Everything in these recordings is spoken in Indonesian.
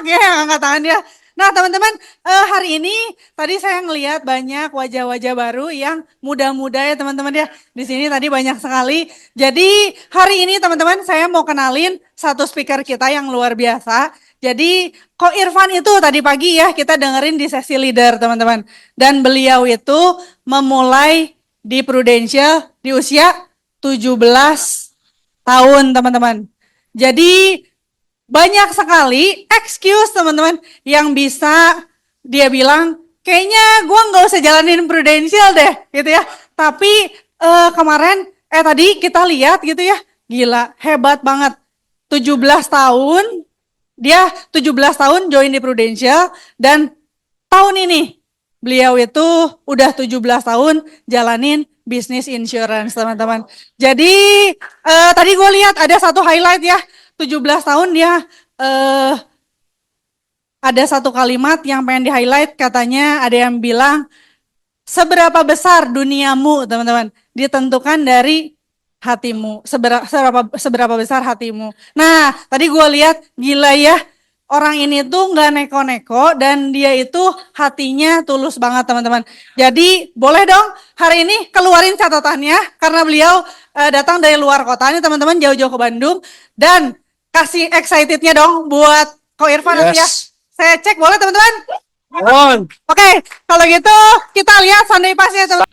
banyak ya yang angkat tangan ya. Nah teman-teman, hari ini tadi saya ngelihat banyak wajah-wajah baru yang muda-muda ya teman-teman ya. Di sini tadi banyak sekali. Jadi hari ini teman-teman saya mau kenalin satu speaker kita yang luar biasa. Jadi Ko Irfan itu tadi pagi ya kita dengerin di sesi leader teman-teman. Dan beliau itu memulai di Prudential di usia 17 tahun teman-teman. Jadi banyak sekali excuse teman-teman yang bisa dia bilang, kayaknya gue nggak usah jalanin Prudential deh gitu ya. Tapi kemarin, tadi kita lihat gitu ya, gila hebat banget. 17 tahun, dia 17 tahun join di Prudential dan tahun ini beliau itu udah 17 tahun jalanin bisnis insurance teman-teman. Jadi tadi gue lihat ada satu highlight ya, 17 tahun dia ada satu kalimat yang pengen di-highlight, katanya ada yang bilang, seberapa besar duniamu teman-teman ditentukan dari hatimu, seberapa besar hatimu. Nah tadi gue lihat gila ya, orang ini tuh nggak neko-neko dan dia itu hatinya tulus banget teman-teman. Jadi boleh dong hari ini keluarin catatannya karena beliau datang dari luar kota nih teman-teman, jauh-jauh ke Bandung, dan kasih excitednya dong buat Ko Irfan nanti ya. Saya cek boleh teman-teman? Oke, kalau gitu kita lihat sound pasnya teman.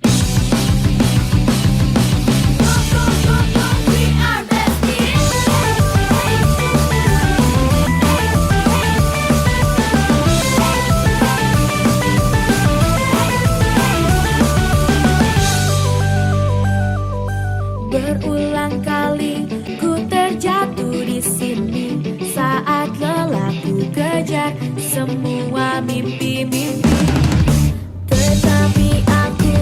Berulang kali ku terjatuh di sini saat lelah ku kejar semua mimpi-mimpi. Tetapi aku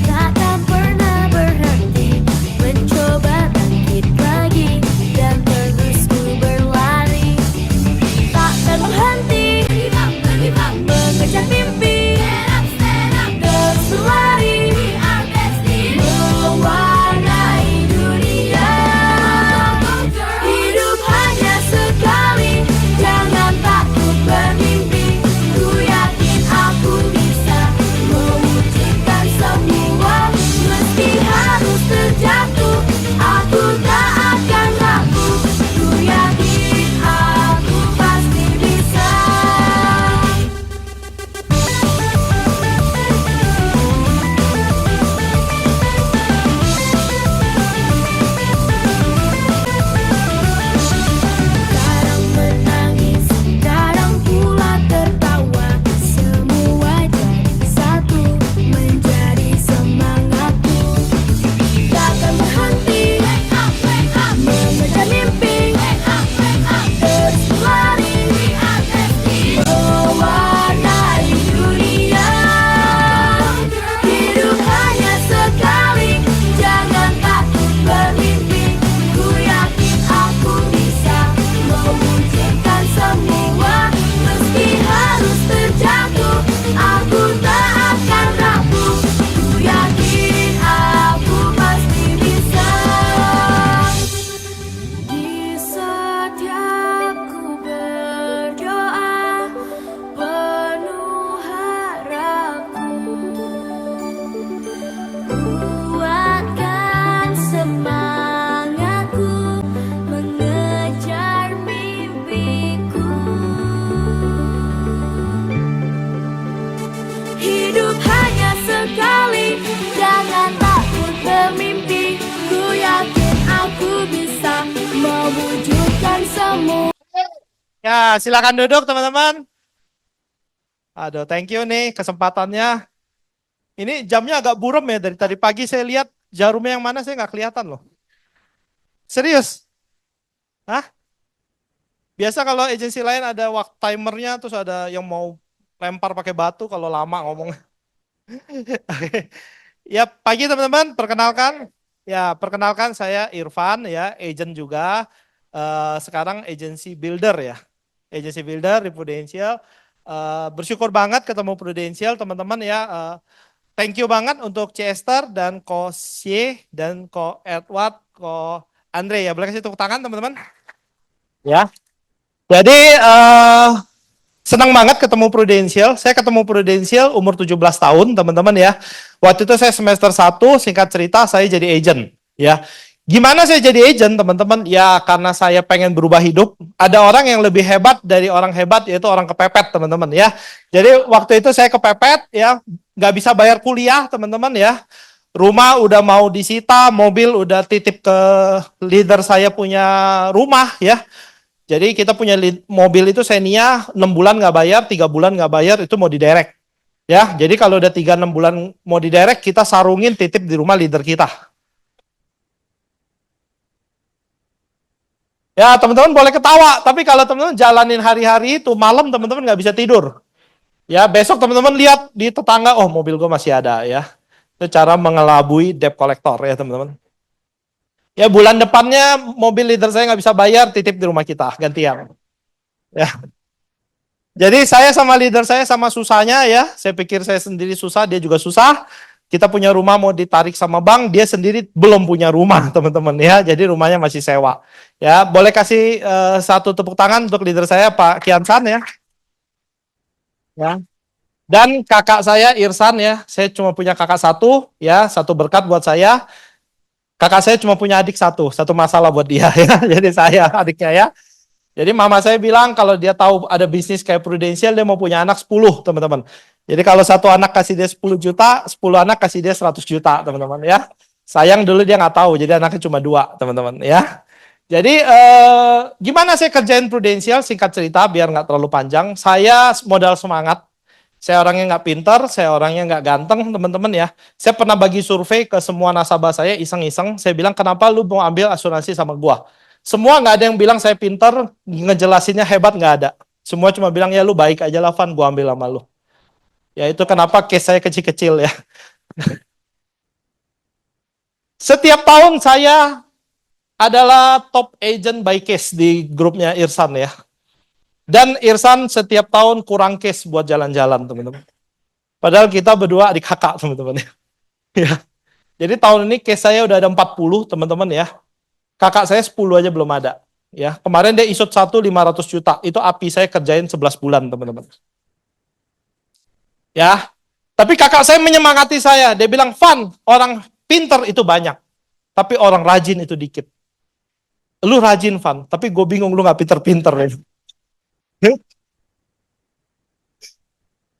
takkan pernah berhenti mencoba bangkit lagi dan terus ku berlari. Takkan berhenti mengejar mimpi, terus berlari mewarnai dunia. Hidup hanya sekali, jangan takut bermimpi. Ku yakin aku bisa mewujudkan semua. Meski harus terjatuh, aku tak akan ragu. Ku yakin aku pasti bisa. Kadang menangis, kadang pula tertawa. Semua jadi satu, menjadi semangatku. Takkan berhenti mengejar mimpi, terus berlari mewarnai dunia. Hidup hanya sekali, jangan takut bermimpi. Ku yakin aku bisa mewujudkan semua. Meski harus terjatuh, aku tak akan ragu. Ku yakin aku pasti bisa. Di setiap ku berdoa penuh harapku, kuatkan semangatku mengejar mimpiku. Hidup hanya sekali, jangan takut bermimpi. Ku yakin aku bisa mewujudkan semua. Ya, silakan duduk teman-teman. Aduh, thank you nih kesempatannya. Ini jamnya agak buram ya, dari tadi pagi saya lihat jarumnya yang mana saya nggak kelihatan loh. Serius? Hah? Biasa kalau agensi lain ada waktu timernya, terus ada yang mau lempar pakai batu kalau lama ngomongnya. Oke. Ya, pagi teman-teman, perkenalkan. Ya, perkenalkan saya Irfan ya, agent juga. Sekarang agency builder ya. Agency builder di Prudential. Bersyukur banget ketemu Prudential teman-teman ya. Thank you banget untuk Chester dan Ko Xie dan Ko Edward, Ko Andre ya. Boleh kasih tepuk tangan teman-teman? Ya. Jadi Senang banget ketemu Prudential. Saya ketemu Prudential umur 17 tahun, teman-teman ya. Waktu itu saya semester 1, singkat cerita saya jadi agent, ya. Gimana saya jadi agent, teman-teman? Ya, karena saya pengen berubah hidup. Ada orang yang lebih hebat dari orang hebat, yaitu orang kepepet, teman-teman ya. Jadi waktu itu saya kepepet, ya, nggak bisa bayar kuliah, teman-teman ya. Rumah udah mau disita, mobil udah titip ke leader saya punya rumah, ya. Jadi kita punya mobil itu Xenia 6 bulan nggak bayar, 3 bulan nggak bayar, itu mau diderek. Ya, jadi kalau udah 3-6 bulan mau diderek, kita sarungin titip di rumah leader kita. Ya, teman-teman boleh ketawa, tapi kalau teman-teman jalanin hari-hari itu, malam teman-teman nggak bisa tidur. Ya, besok teman-teman lihat di tetangga, oh mobil gue masih ada ya. Itu cara mengelabui debt collector ya teman-teman. Ya, bulan depannya mobil leader saya nggak bisa bayar, titip di rumah kita, gantian. Ya. Jadi saya sama leader saya sama susahnya ya. Saya pikir saya sendiri susah, dia juga susah. Kita punya rumah mau ditarik sama bank, dia sendiri belum punya rumah, teman-teman ya. Jadi rumahnya masih sewa. Ya, boleh kasih satu tepuk tangan untuk leader saya Pak Kiansan ya. Ya. Dan kakak saya Irsan ya. Saya cuma punya kakak satu ya, satu berkat buat saya. Kakak saya cuma punya adik satu masalah buat dia ya. Jadi saya adiknya ya. Jadi mama saya bilang kalau dia tahu ada bisnis kayak Prudential, dia mau punya anak 10, teman-teman. Jadi kalau satu anak kasih dia 10 juta, 10 anak kasih dia 100 juta, teman-teman ya. Sayang dulu dia nggak tahu, jadi anaknya cuma 2, teman-teman ya. Jadi gimana saya kerjain Prudential, singkat cerita biar nggak terlalu panjang. Saya modal semangat. Saya orangnya nggak pintar, saya orangnya nggak ganteng, teman-teman ya. Saya pernah bagi survei ke semua nasabah saya, iseng-iseng. Saya bilang, kenapa lu mau ambil asuransi sama gua? Semua nggak ada yang bilang saya pintar, ngejelasinnya hebat, nggak ada. Semua cuma bilang, ya lu baik aja lah, Van, gua ambil sama lu. Ya itu kenapa case saya kecil-kecil ya. Setiap tahun saya adalah top agent by case di grupnya Irsan ya. Dan Irsan setiap tahun kurang case buat jalan-jalan, teman-teman. Padahal kita berdua adik kakak, teman-teman. Ya. Jadi tahun ini case saya udah ada 40, teman-teman ya. Kakak saya 10 aja belum ada. Ya, kemarin dia isut 500 juta. Itu api saya kerjain 11 bulan, teman-teman. Ya. Tapi kakak saya menyemangati saya. Dia bilang, "Van, orang pinter itu banyak. Tapi orang rajin itu dikit. Lu rajin, Van. Tapi gue bingung lu gak pinter-pinter."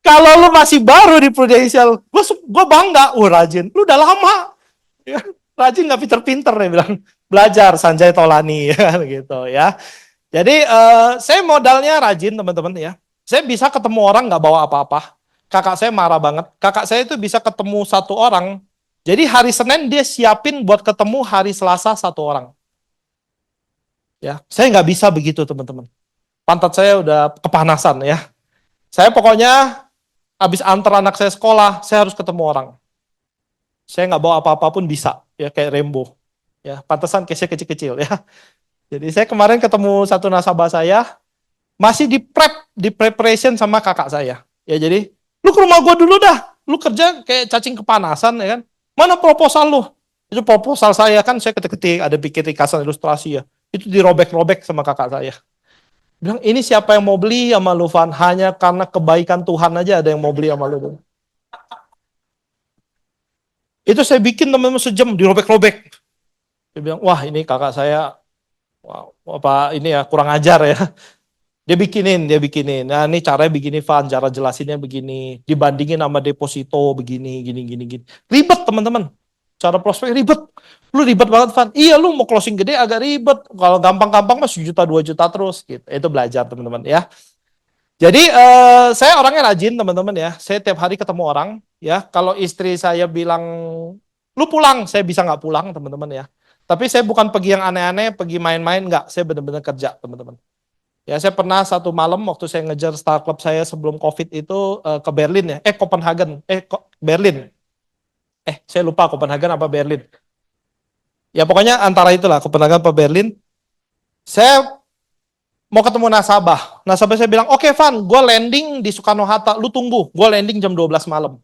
Kalau lu masih baru di Prudential, gue bangga. Rajin. Lu udah lama. Ya, rajin gak pinter-pinter, dia bilang. Belajar, Sanjay Tolani. Ya, gitu ya. Jadi saya modalnya rajin, teman-teman ya. Saya bisa ketemu orang gak bawa apa-apa. Kakak saya marah banget. Kakak saya itu bisa ketemu satu orang. Jadi hari Senin dia siapin buat ketemu hari Selasa satu orang. Ya, saya nggak bisa begitu, teman-teman. Pantat saya udah kepanasan ya. Saya pokoknya habis antar anak saya sekolah, saya harus ketemu orang. Saya nggak bawa apa-apa pun bisa, ya kayak Rembo. Ya, pantesan case-nya kecil-kecil ya. Jadi saya kemarin ketemu satu nasabah saya, masih di preparation sama kakak saya. Ya jadi, lu ke rumah gua dulu dah. Lu kerja kayak cacing kepanasan ya kan. Mana proposal lu? Itu proposal saya kan saya ketik-ketik, ada bikin ringkasan ilustrasi ya. Itu dirobek-robek sama kakak saya. Bilang, ini siapa yang mau beli sama lu, Van? Hanya karena kebaikan Tuhan aja ada yang mau beli sama lu. Itu saya bikin teman-teman sejam, dirobek-robek. Dia bilang, wah ini kakak saya, wah, apa ini ya kurang ajar ya. Dia bikinin. Nah ini caranya begini, Van, cara jelasinnya begini. Dibandingin sama deposito begini, gini. Ribet, teman-teman. Cara prospek ribet. Lu ribet banget, Van. Iya, lu mau closing gede agak ribet. Kalau gampang-gampang mah 1 juta, 2 juta terus. Gitu. Itu belajar, teman-teman ya. Jadi saya orangnya rajin, teman-teman ya. Saya tiap hari ketemu orang. Ya, kalau istri saya bilang, lu pulang, saya bisa nggak pulang, teman-teman ya. Tapi saya bukan pergi yang aneh-aneh, pergi main-main, nggak. Saya benar-benar kerja, teman-teman. Ya, saya pernah satu malam waktu saya ngejar Star Club saya sebelum COVID itu ke Berlin ya. Copenhagen. Berlin. Saya lupa Copenhagen apa Berlin. Ya pokoknya antara itulah, Copenhagen apa Berlin. Saya mau ketemu nasabah. Nasabah saya bilang, oke Van, gue landing di Soekarno-Hatta. Lu tunggu, gue landing jam 12 malam.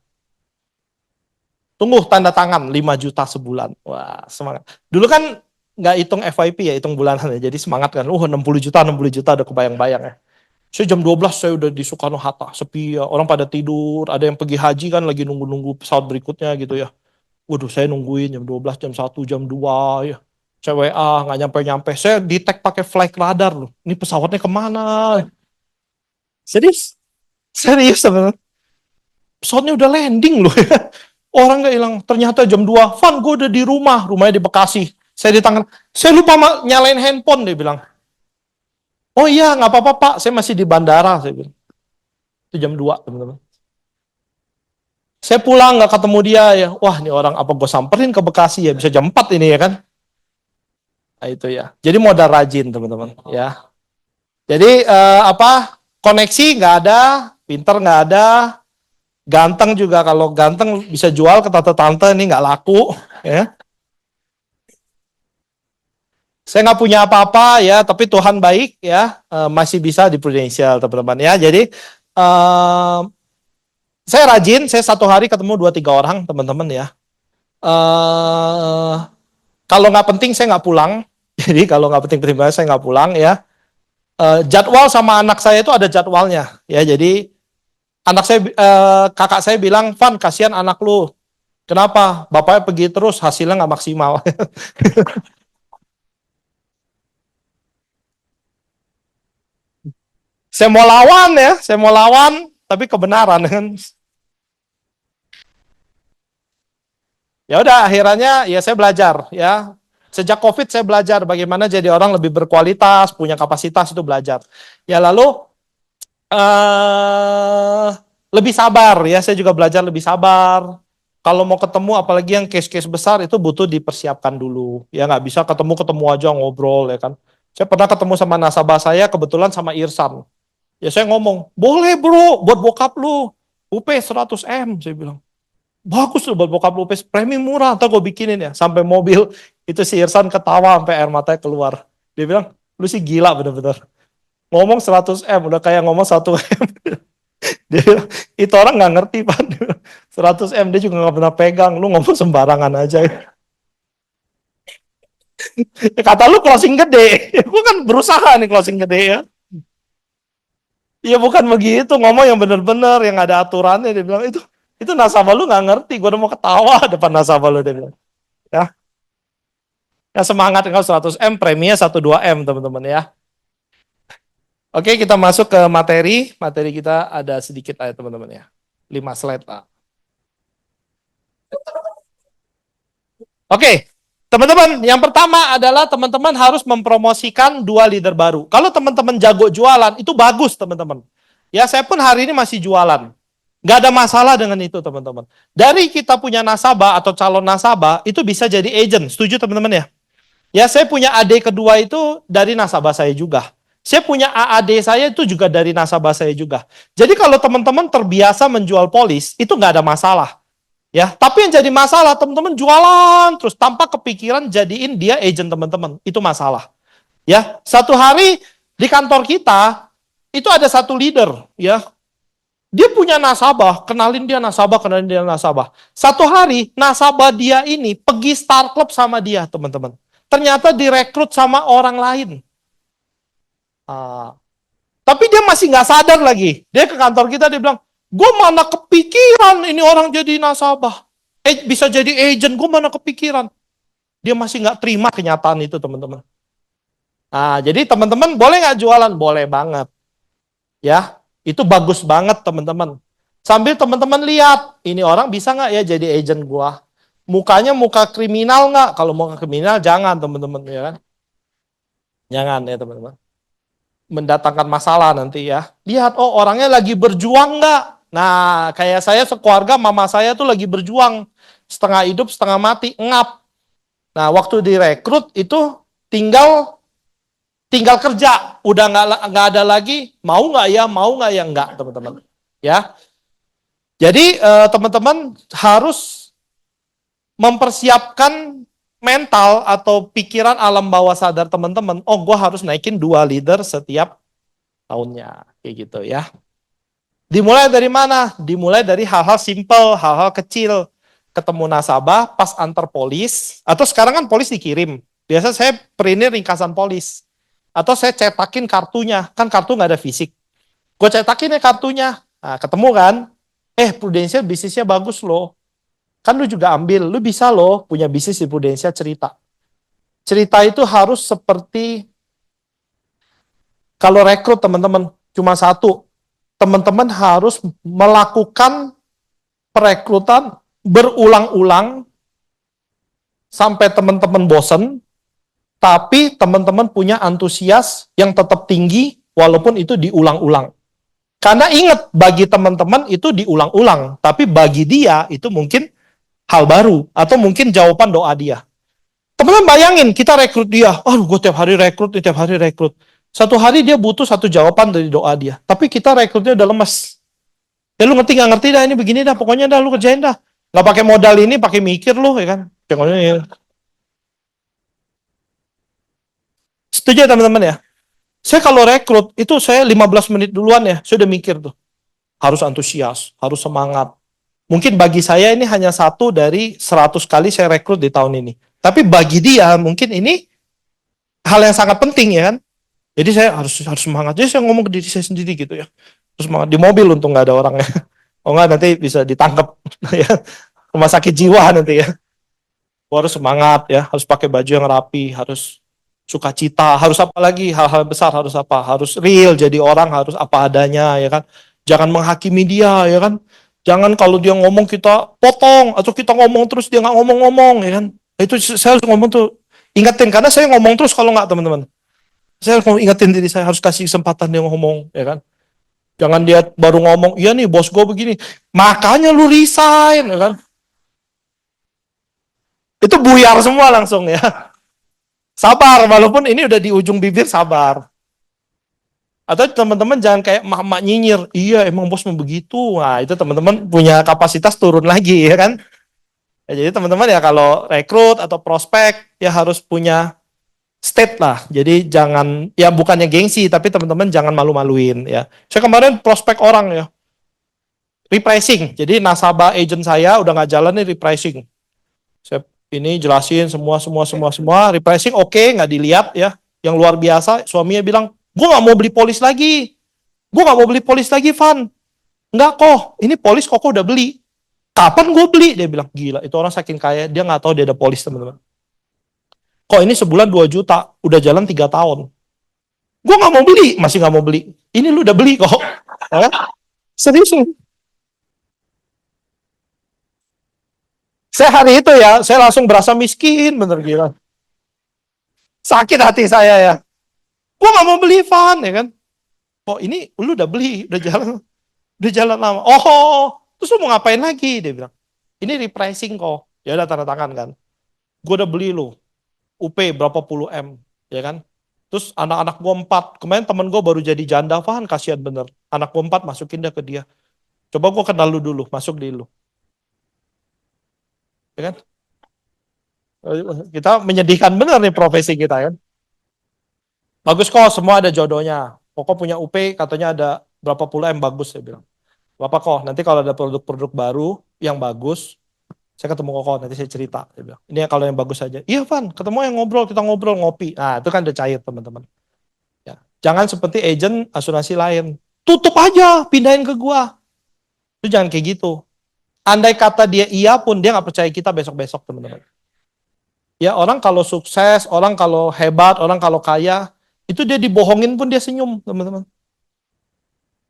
Tunggu, tanda tangan, 5 juta sebulan. Wah, semangat. Dulu kan nggak hitung FYP ya, hitung bulanan ya. Jadi semangat kan. 60 juta udah kebayang-bayang ya. Saya jam 12 saya udah di Soekarno-Hatta, sepi ya, orang pada tidur, ada yang pergi haji kan lagi nunggu-nunggu pesawat berikutnya gitu ya. Waduh, saya nungguin jam 12, jam 1, jam 2 ya. Saya WA, nggak nyampe-nyampe. Saya detect pakai flight radar loh. Ini pesawatnya kemana? Serius? Serius teman. Pesawatnya udah landing loh ya. Orang nggak hilang. Ternyata jam 2, Van, gue udah di rumah. Rumahnya di Bekasi. Saya di tangan. Saya lupa nyalain handphone, dia bilang. Oh iya, nggak apa-apa Pak. Saya masih di bandara. Saya bilang. Itu jam 2, teman-teman. Saya pulang nggak ketemu dia ya. Wah, ini orang apa gue samperin ke Bekasi ya. Bisa jam 4 ini ya kan. Nah itu ya. Jadi modal rajin teman-teman ya. Jadi apa? Koneksi nggak ada, pinter nggak ada, ganteng juga kalau ganteng bisa jual ke tante-tante ini nggak laku ya. Saya nggak punya apa-apa ya, tapi Tuhan baik ya, masih bisa di Prudential teman-teman ya. Jadi saya rajin, saya 1 hari ketemu 2-3 orang teman-teman ya. Kalau nggak penting saya nggak pulang. Jadi kalau nggak penting-penting banget saya nggak pulang ya. Jadwal sama anak saya itu ada jadwalnya ya. Jadi anak saya, kakak saya bilang, Van, kasihan anak lu. Kenapa? Bapaknya pergi terus, hasilnya nggak maksimal. Saya mau lawan ya, saya mau lawan, tapi kebenaran kan. Ya udah, akhirnya ya saya belajar ya. Sejak COVID saya belajar bagaimana jadi orang lebih berkualitas, punya kapasitas itu belajar. Ya lalu lebih sabar ya, saya juga belajar lebih sabar. Kalau mau ketemu apalagi yang case-case besar itu butuh dipersiapkan dulu. Ya nggak bisa ketemu aja ngobrol ya kan. Saya pernah ketemu sama nasabah saya kebetulan sama Irsan. Ya saya ngomong, boleh bro buat bokap lu. UP 100M saya bilang. Bagus tuh buat bokap lu, UP premi murah, ntar gue bikinin ya. Sampai mobil itu si Irsan ketawa sampai air matanya keluar. Dia bilang, lu sih gila bener-bener. Ngomong 100M udah kayak ngomong 1M. Dia bilang, itu orang nggak ngerti Pak. 100M dia juga nggak pernah pegang, lu ngomong sembarangan aja. Kata lu closing gede, gue kan berusaha nih closing gede ya. Iya bukan begitu, ngomong yang bener-bener, yang ada aturannya. Dia bilang, itu nasabah lu nggak ngerti, gue udah mau ketawa depan nasabah lu. Dia bilang, ya, ya semangat kalau 100M, preminya 1-2M teman-teman ya. Oke, kita masuk ke materi. Materi kita ada sedikit aja teman-teman ya. 5 slide Pak. Oke, teman-teman, yang pertama adalah teman-teman harus mempromosikan 2 leader baru. Kalau teman-teman jago jualan, itu bagus teman-teman. Ya, saya pun hari ini masih jualan. Nggak ada masalah dengan itu teman-teman. Dari kita punya nasabah atau calon nasabah, itu bisa jadi agent. Setuju teman-teman ya? Ya, saya punya adik kedua itu dari nasabah saya juga. Saya punya AAD saya itu juga dari nasabah saya juga. Jadi kalau teman-teman terbiasa menjual polis, itu nggak ada masalah. Ya, tapi yang jadi masalah teman-teman jualan terus tanpa kepikiran jadiin dia agent teman-teman. Itu masalah. Ya, satu hari di kantor kita itu ada satu leader, ya. Dia punya nasabah, kenalin dia nasabah. Satu hari nasabah dia ini pergi Star Club sama dia, teman-teman. Ternyata direkrut sama orang lain. Tapi dia masih nggak sadar lagi. Dia ke kantor kita, dia bilang, gue mana kepikiran ini orang jadi nasabah. Bisa jadi agent, gue mana kepikiran. Dia masih nggak terima kenyataan itu, teman-teman. Nah, jadi teman-teman boleh nggak jualan? Boleh banget. Ya, itu bagus banget, teman-teman. Sambil teman-teman lihat, ini orang bisa nggak ya jadi agent gue? Mukanya muka kriminal nggak? Kalau muka kriminal, jangan, teman-teman. Ya kan? Jangan ya, teman-teman. Mendatangkan masalah nanti ya. Lihat, oh orangnya lagi berjuang nggak? Nah, kayak saya sekeluarga, mama saya tuh lagi berjuang. Setengah hidup, setengah mati, ngap. Nah, waktu direkrut itu tinggal kerja. Udah nggak ada lagi, mau nggak ya, nggak teman-teman. Ya, jadi teman-teman harus mempersiapkan mental atau pikiran alam bawah sadar teman-teman, oh gue harus naikin 2 leader setiap tahunnya, kayak gitu ya. Dimulai dari mana? Dimulai dari hal-hal simple, hal-hal kecil. Ketemu nasabah pas antar polis, atau sekarang kan polis dikirim. Biasa saya printin ringkasan polis. Atau saya cetakin kartunya, kan kartu nggak ada fisik. Gue cetakin ya kartunya. Nah, ketemu kan? Prudential bisnisnya bagus loh. Kan lu juga ambil, lu bisa loh punya bisnis di Prudential, cerita. Cerita itu harus seperti, kalau rekrut teman-teman, cuma satu. Teman-teman harus melakukan perekrutan berulang-ulang sampai teman-teman bosen, tapi teman-teman punya antusias yang tetap tinggi walaupun itu diulang-ulang. Karena ingat, bagi teman-teman itu diulang-ulang, tapi bagi dia itu mungkin hal baru, atau mungkin jawaban doa dia. Teman-teman bayangin, kita rekrut dia, gue tiap hari rekrut. Satu hari dia butuh satu jawaban dari doa dia, tapi kita rekrutnya udah lemes. Ya lu ngerti nggak ngerti dah, ini begini dah, pokoknya dah lu kerjain dah. Nggak pakai modal ini, pakai mikir lu, ya kan? Pokoknya ya. Setuju ya teman-teman ya? Saya kalau rekrut, itu saya 15 menit duluan ya, saya udah mikir tuh. Harus antusias, harus semangat. Mungkin bagi saya ini hanya 1 dari 100 kali saya rekrut di tahun ini. Tapi bagi dia, mungkin ini hal yang sangat penting ya kan. Jadi saya harus semangat. Jadi saya ngomong ke diri saya sendiri gitu ya. Terus semangat. Di mobil untung nggak ada orangnya. Oh nggak, nanti bisa ditangkap ya. Rumah sakit jiwa nanti ya. Harus semangat ya, harus pakai baju yang rapi, harus sukacita, harus apa lagi, hal-hal besar harus apa, harus real, jadi orang harus apa adanya ya kan, jangan menghakimi dia ya kan, jangan kalau dia ngomong kita potong, atau kita ngomong terus dia nggak ngomong-ngomong ya kan, itu saya harus ngomong tuh, ingetin, karena saya ngomong terus kalau nggak teman-teman, saya harus ingetin diri saya, harus kasih kesempatan dia ngomong ya kan, jangan dia baru ngomong, iya nih bos gue begini, makanya lu resign ya kan, itu buyar semua langsung ya. Sabar, walaupun ini udah di ujung bibir, sabar. Atau teman-teman jangan kayak emak-emak nyinyir, iya emang bos mau begitu. Nah itu teman-teman punya kapasitas turun lagi ya kan. Ya, jadi teman-teman ya kalau rekrut atau prospek ya harus punya state lah. Jadi jangan, ya bukannya gengsi, tapi teman-teman jangan malu-maluin ya. Saya kemarin prospek orang ya, repricing. Jadi nasabah agent saya udah nggak jalan nih repricing. Saya ini jelasin semua, repricing oke, nggak dilihat ya. Yang luar biasa, suaminya bilang, gue nggak mau beli polis lagi. Van. Nggak kok, ini polis kok udah beli. Kapan gue beli? Dia bilang, gila, itu orang saking kaya, dia nggak tahu dia ada polis, teman-teman. Kok ini sebulan 2 juta, udah jalan 3 tahun. Gue nggak mau beli, masih nggak mau beli. Ini lu udah beli kok. Ya? Serius. Saya hari itu ya, saya langsung berasa miskin, bener gila. Sakit hati saya ya. Gua nggak mau beli Van, ya kan. Oh ini lu udah beli, udah jalan lama. Oh, terus lu mau ngapain lagi? Dia bilang, ini repricing kok. Ya udah tanda tangan kan. Gua udah beli lu, UP berapa puluh M, ya kan. Terus anak-anak gua 4, kemarin temen gua baru jadi janda, Van, kasihan bener. Anak gua 4, masukin dia ke dia. Coba gua kenal lu dulu, masuk di lu. Ya kan? Kita menyedihkan bener nih profesi kita kan. Bagus kok, semua ada jodohnya. Pokok punya UP katanya ada berapa puluh M bagus, saya bilang. Bapak kok, nanti kalau ada produk-produk baru yang bagus, saya ketemu kok, nanti saya cerita. Saya bilang, ini kalau yang bagus aja. Iya Van, ketemu yang ngobrol, kita ngobrol, ngopi. Nah itu kan udah cair teman-teman. Ya. Jangan seperti agent asuransi lain. Tutup aja, pindahin ke gua. Itu jangan kayak gitu. Andai kata dia iya pun, dia nggak percaya kita besok-besok teman-teman. Ya orang kalau sukses, orang kalau hebat, orang kalau kaya, itu dia dibohongin pun dia senyum, teman-teman.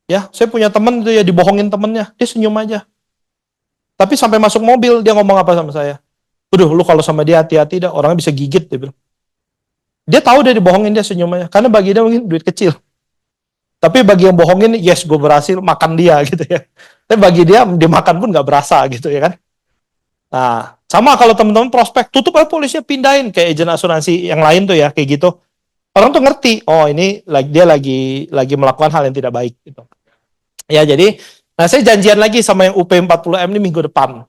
Ya, saya punya teman itu ya dibohongin temennya, dia senyum aja. Tapi sampai masuk mobil dia ngomong apa sama saya? Udah, lu kalau sama dia hati-hati dah, orangnya bisa gigit, dia bilang. Dia tahu dia dibohongin, dia senyum aja, karena bagi dia mungkin duit kecil. Tapi bagi yang bohongin, yes gue berhasil makan dia gitu ya. Tapi bagi dia makan pun nggak berasa gitu ya kan. Nah, sama kalau teman-teman prospek, tutup aja polisnya, pindahin kayak agen asuransi yang lain tuh ya, kayak gitu. Orang tuh ngerti, oh ini dia lagi melakukan hal yang tidak baik gitu. Ya jadi, nah saya janjian lagi sama yang UP 40M ini minggu depan.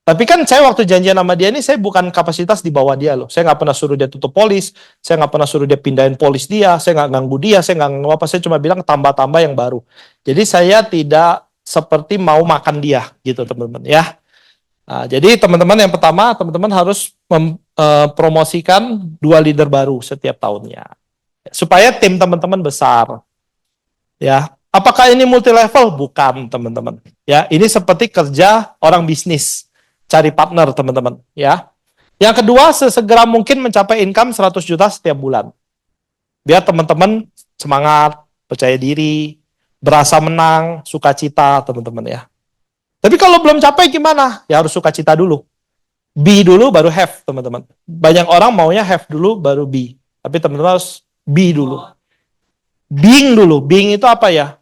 Tapi kan saya waktu janjian sama dia ini, saya bukan kapasitas di bawah dia loh. Saya nggak pernah suruh dia tutup polis, saya nggak pernah suruh dia pindahin polis dia, saya nggak ganggu dia, saya nggak ngomong apa, saya cuma bilang tambah-tambah yang baru. Jadi saya tidak seperti mau makan dia gitu teman-teman ya. Nah, jadi teman-teman yang pertama, teman-teman harus mempromosikan 2 leader baru setiap tahunnya. Supaya tim teman-teman besar. Ya, Apakah ini multi level? Bukan, teman-teman. Ya, ini seperti kerja orang bisnis, cari partner, teman-teman. Ya. Yang kedua, sesegera mungkin mencapai income 100 juta setiap bulan. Biar teman-teman semangat, percaya diri, berasa menang, sukacita, teman-teman ya. Tapi kalau belum capai gimana? Ya harus sukacita dulu. Be dulu baru have, teman-teman. Banyak orang maunya have dulu baru be. Tapi teman-teman harus be dulu. Being dulu. Being itu apa ya?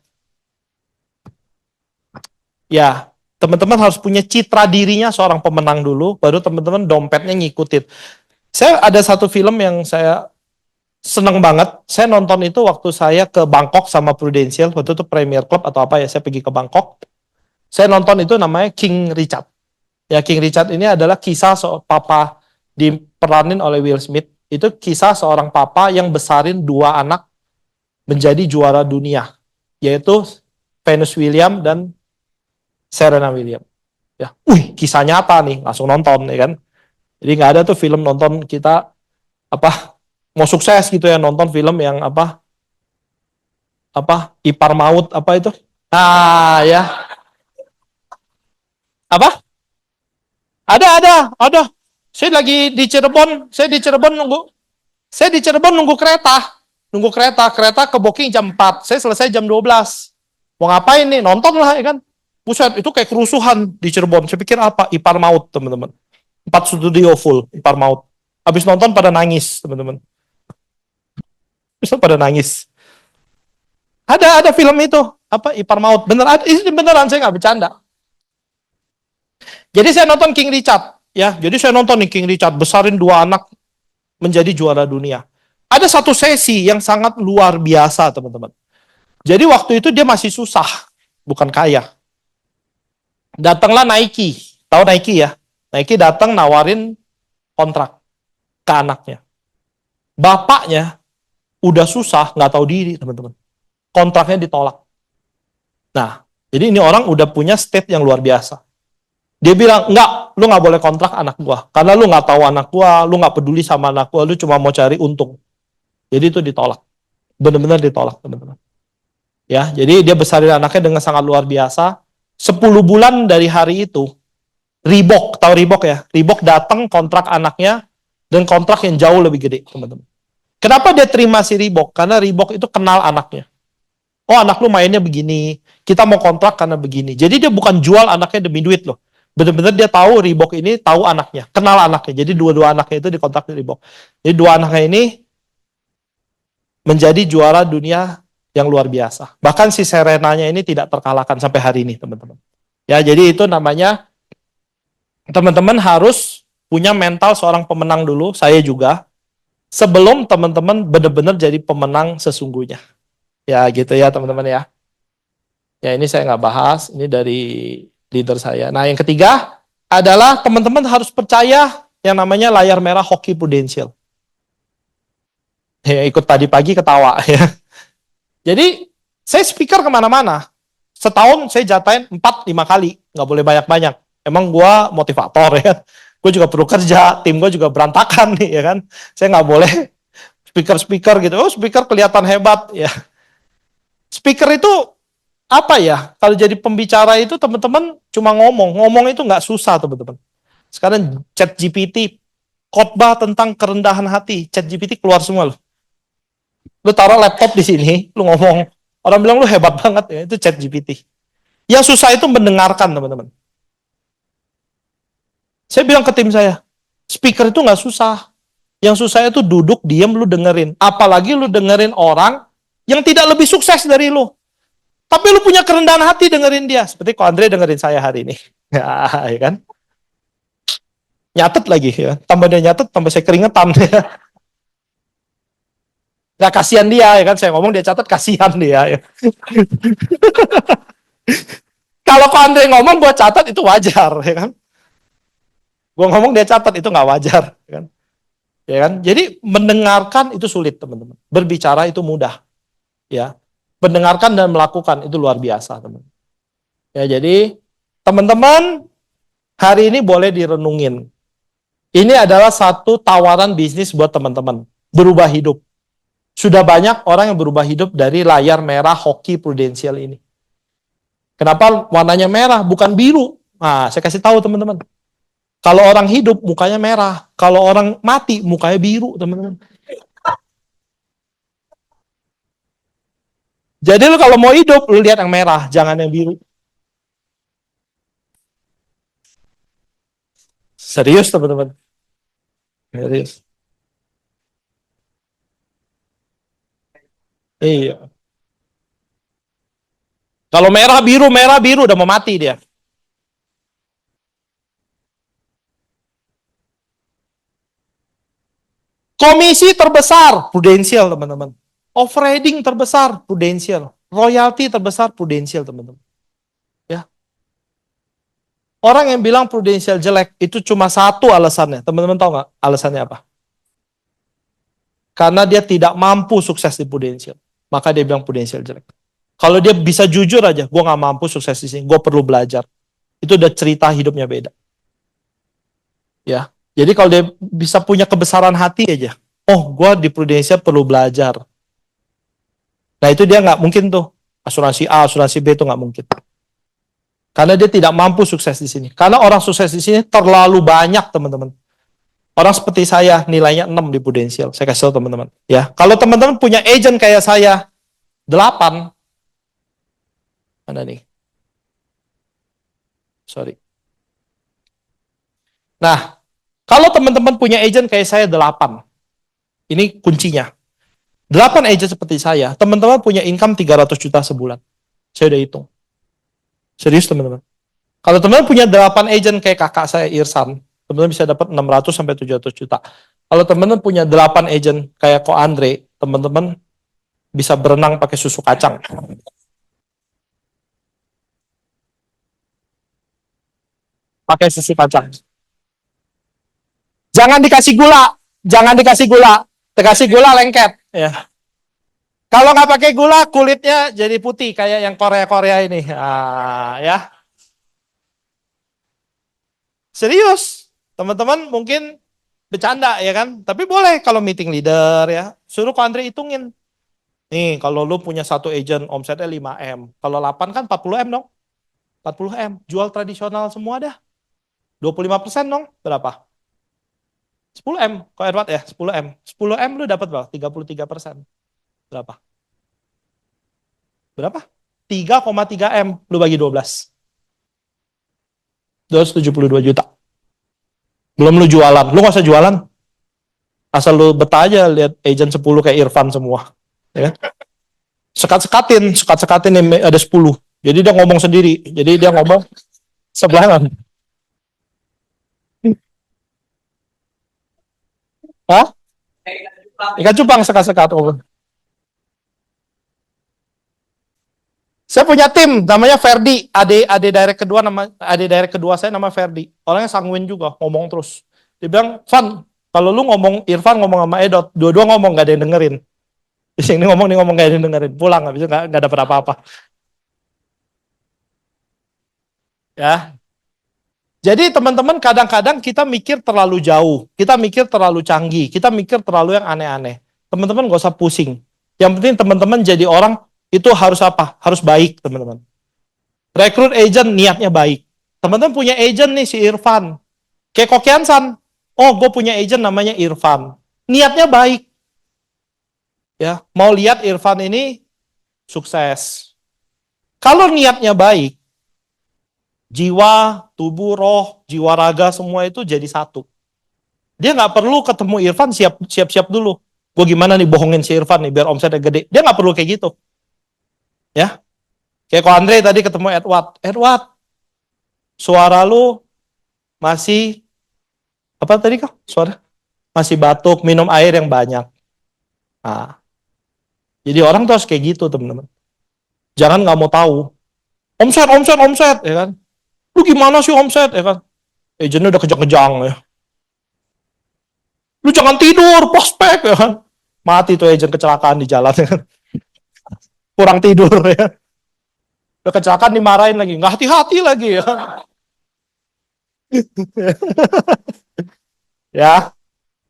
Ya, teman-teman harus punya citra dirinya seorang pemenang dulu, baru teman-teman dompetnya ngikutin. Saya ada satu film yang saya seneng banget. Saya nonton itu waktu saya ke Bangkok sama Prudential, waktu itu Premier Club atau apa ya, saya pergi ke Bangkok. Saya nonton itu namanya King Richard. Ya, King Richard ini adalah kisah papa diperanin oleh Will Smith. Itu kisah seorang papa yang besarin dua anak menjadi juara dunia, yaitu Venus Williams dan Serena Williams. Ya, kisah nyata nih, langsung nonton ya kan. Jadi nggak ada tuh film nonton kita apa mau sukses gitu ya, nonton film yang apa ipar maut apa itu. Nah ya, apa? Ada. Saya lagi di Cirebon, saya di Cirebon nunggu kereta ke booking jam 4, saya selesai jam 12. Mau ngapain nih? Nonton lah ya kan. Buset, itu kayak kerusuhan di Cirebon. Saya pikir apa? Ipar maut, teman-teman. 4 studio full, ipar maut. Habis nonton pada nangis, teman-teman. Bisa pada nangis. Ada film itu, apa ipar maut. Beneran, ini beneran, saya nggak bercanda. Jadi saya nonton King Richard, ya. Jadi saya nonton nih King Richard, besarin dua anak menjadi juara dunia. Ada satu sesi yang sangat luar biasa, teman-teman. Jadi waktu itu dia masih susah, bukan kaya. Datanglah Nike, tahu Nike ya? Nike datang nawarin kontrak ke anaknya. Bapaknya udah susah, nggak tahu diri, teman-teman. Kontraknya ditolak. Nah, jadi ini orang udah punya state yang luar biasa. Dia bilang, enggak, lu nggak boleh kontrak anak gua. Karena lu nggak tahu anak gua, lu nggak peduli sama anak gua, lu cuma mau cari untung. Jadi itu ditolak. Benar-benar ditolak, teman-teman. Ya, jadi dia besarin anaknya dengan sangat luar biasa. 10 bulan dari hari itu, Reebok, tahu Reebok ya? Reebok datang kontrak anaknya dan kontrak yang jauh lebih gede, teman-teman. Kenapa dia terima si Reebok? Karena Reebok itu kenal anaknya. Oh, anak lu mainnya begini, kita mau kontrak karena begini. Jadi dia bukan jual anaknya demi duit loh. Benar-benar dia tahu Reebok ini tahu anaknya, kenal anaknya. Jadi dua-dua anaknya itu dikontrak di Reebok. Jadi dua anaknya ini menjadi juara dunia yang luar biasa. Bahkan si Serenanya ini tidak terkalahkan sampai hari ini, teman-teman. Ya, jadi itu namanya teman-teman harus punya mental seorang pemenang dulu, saya juga, sebelum teman-teman benar-benar jadi pemenang sesungguhnya. Ya, gitu ya, teman-teman ya. Ya, ini saya nggak bahas, ini dari leader saya. Nah, yang ketiga adalah teman-teman harus percaya yang namanya layar merah hoki Prudential. Ya, ikut tadi pagi ketawa ya. Jadi, saya speaker kemana-mana. Setahun saya jatahin 4-5 kali. Nggak boleh banyak-banyak. Emang gue motivator ya. Gue juga perlu kerja. Tim gue juga berantakan nih ya kan. Saya nggak boleh speaker-speaker gitu. Oh, speaker kelihatan hebat ya. Speaker itu apa ya? Kalau jadi pembicara itu teman-teman cuma ngomong. Ngomong itu nggak susah, teman-teman. Sekarang ChatGPT khotbah tentang kerendahan hati. ChatGPT keluar semua loh. Lu taruh laptop di sini, lu ngomong. Orang bilang lu hebat banget ya, itu ChatGPT. Yang susah itu mendengarkan, teman-teman. Saya bilang ke tim saya, speaker itu nggak susah. Yang susah itu duduk, diam, lu dengerin. Apalagi lu dengerin orang yang tidak lebih sukses dari lu. Tapi lu punya kerendahan hati dengerin dia. Seperti kok Andre dengerin saya hari ini. Ya kan? Nyatet lagi ya. Tambah dia nyatet, tambah saya keringetan ya. Nggak kasihan dia ya kan, saya ngomong dia catat, kasihan dia ya. Kalau kok Andre ngomong gue catat itu wajar ya kan. Gue ngomong dia catat itu nggak wajar ya kan. Ya kan? Jadi mendengarkan itu sulit, teman-teman. Berbicara itu mudah. Ya. Mendengarkan dan melakukan itu luar biasa, teman. Ya, jadi teman-teman hari ini boleh direnungin. Ini adalah satu tawaran bisnis buat teman-teman. Berubah hidup. Sudah banyak orang yang berubah hidup dari layar merah hoki prudensial ini. Kenapa warnanya merah, bukan biru? Nah, saya kasih tahu teman-teman. Kalau orang hidup, mukanya merah. Kalau orang mati, mukanya biru, teman-teman. Jadi lu kalau mau hidup, lu lihat yang merah, jangan yang biru. Serius, teman-teman. Serius. Iya. Kalau merah biru udah mau mati dia. Komisi terbesar prudensial, teman-teman. Overriding terbesar prudensial. Royalty terbesar prudensial, teman-teman. Ya. Orang yang bilang prudensial jelek itu cuma satu alasannya. Teman-teman tahu nggak alasannya apa? Karena dia tidak mampu sukses di prudensial. Maka dia bilang prudensial jelek. Kalau dia bisa jujur aja, gue nggak mampu sukses di sini, gue perlu belajar. Itu udah cerita hidupnya beda. Ya. Jadi kalau dia bisa punya kebesaran hati aja, oh gue di prudensial perlu belajar. Nah itu dia nggak mungkin tuh asuransi A, asuransi B itu nggak mungkin. Karena dia tidak mampu sukses di sini. Karena orang sukses di sini terlalu banyak, teman-teman. Orang seperti saya nilainya 6 di prudensial. Saya kasih tahu teman-teman. Ya, kalau teman-teman punya agent kayak saya 8, mana nih? Sorry. Nah, kalau teman-teman punya agent kayak saya 8, ini kuncinya. 8 agent seperti saya, teman-teman punya income 300 juta sebulan. Saya udah hitung. Serius teman-teman. Kalau teman-teman punya 8 agent kayak kakak saya Irsan, teman-teman bisa dapat 600 sampai 700 juta. Kalau teman-teman punya 8 agent kayak Ko Andre, teman-teman bisa berenang pakai susu kacang. Pakai susu kacang. Jangan dikasih gula, jangan dikasih gula. Dikasih gula lengket. Ya. Kalau nggak pakai gula, kulitnya jadi putih kayak yang Korea-Korea ini. Ya. Serius, teman-teman mungkin bercanda ya kan? Tapi boleh kalau meeting leader ya, suruh Ko Andre hitungin. Nih, kalau lu punya satu agent omsetnya 5M, kalau 8 kan 40M dong. 40M, jual tradisional semua dah. 25% dong, berapa? 10M, kok Edward ya, 10M. 10M lu dapat berapa? 33%. Berapa? Berapa? 3,3M, lu bagi 12. 272 juta. Belum lu jualan, lu gak usah jualan. Asal lu betah aja lihat agent 10 kayak Irfan semua. Ya kan? Sekat-sekatin nih ada 10. Jadi dia ngomong sendiri. Jadi dia ngomong sebelahan. Hah? Ikan cupang sekat-sekat. Oh. Saya punya tim namanya Ferdi, adik direct kedua saya nama Ferdi. Orangnya sanguin juga, ngomong terus. Dia bilang, "Van, kalau lu ngomong Irfan ngomong sama Edot, dua-dua ngomong gak ada yang dengerin." Ini ngomong gak ada yang dengerin. Pulang habis itu gak dapet apa-apa. Ya. Jadi teman-teman kadang-kadang kita mikir terlalu jauh, kita mikir terlalu canggih, kita mikir terlalu yang aneh-aneh. Teman-teman gak usah pusing. Yang penting teman-teman jadi orang itu harus apa? Harus baik, teman-teman. Rekrut agent niatnya baik. Teman-teman punya agent nih si Irfan. Kayak Kokiansan. Oh, gue punya agent namanya Irfan. Niatnya baik. Ya, mau lihat Irfan ini sukses. Kalau niatnya baik, jiwa, tubuh, roh, jiwa raga semua itu jadi satu. Dia nggak perlu ketemu Irfan siap-siap dulu. Gue gimana nih bohongin si Irfan nih biar omsetnya gede. Dia nggak perlu kayak gitu. Ya, kayak Ko Andre tadi ketemu Edward, suara lu masih apa tadi kak? Suara masih batuk, minum air yang banyak. Nah, jadi orang tuh harus kayak gitu teman-teman. Jangan nggak mau tahu. Omset, ya kan? Lu gimana sih omset, ya kan? Agentnya udah kejang-kejang ya. Lu jangan tidur, prospek ya kan? Mati tuh agent kecelakaan di jalan ya kan? Kurang tidur ya. Udah kecelakaan dimarahin lagi, nggak hati-hati lagi ya. Ya,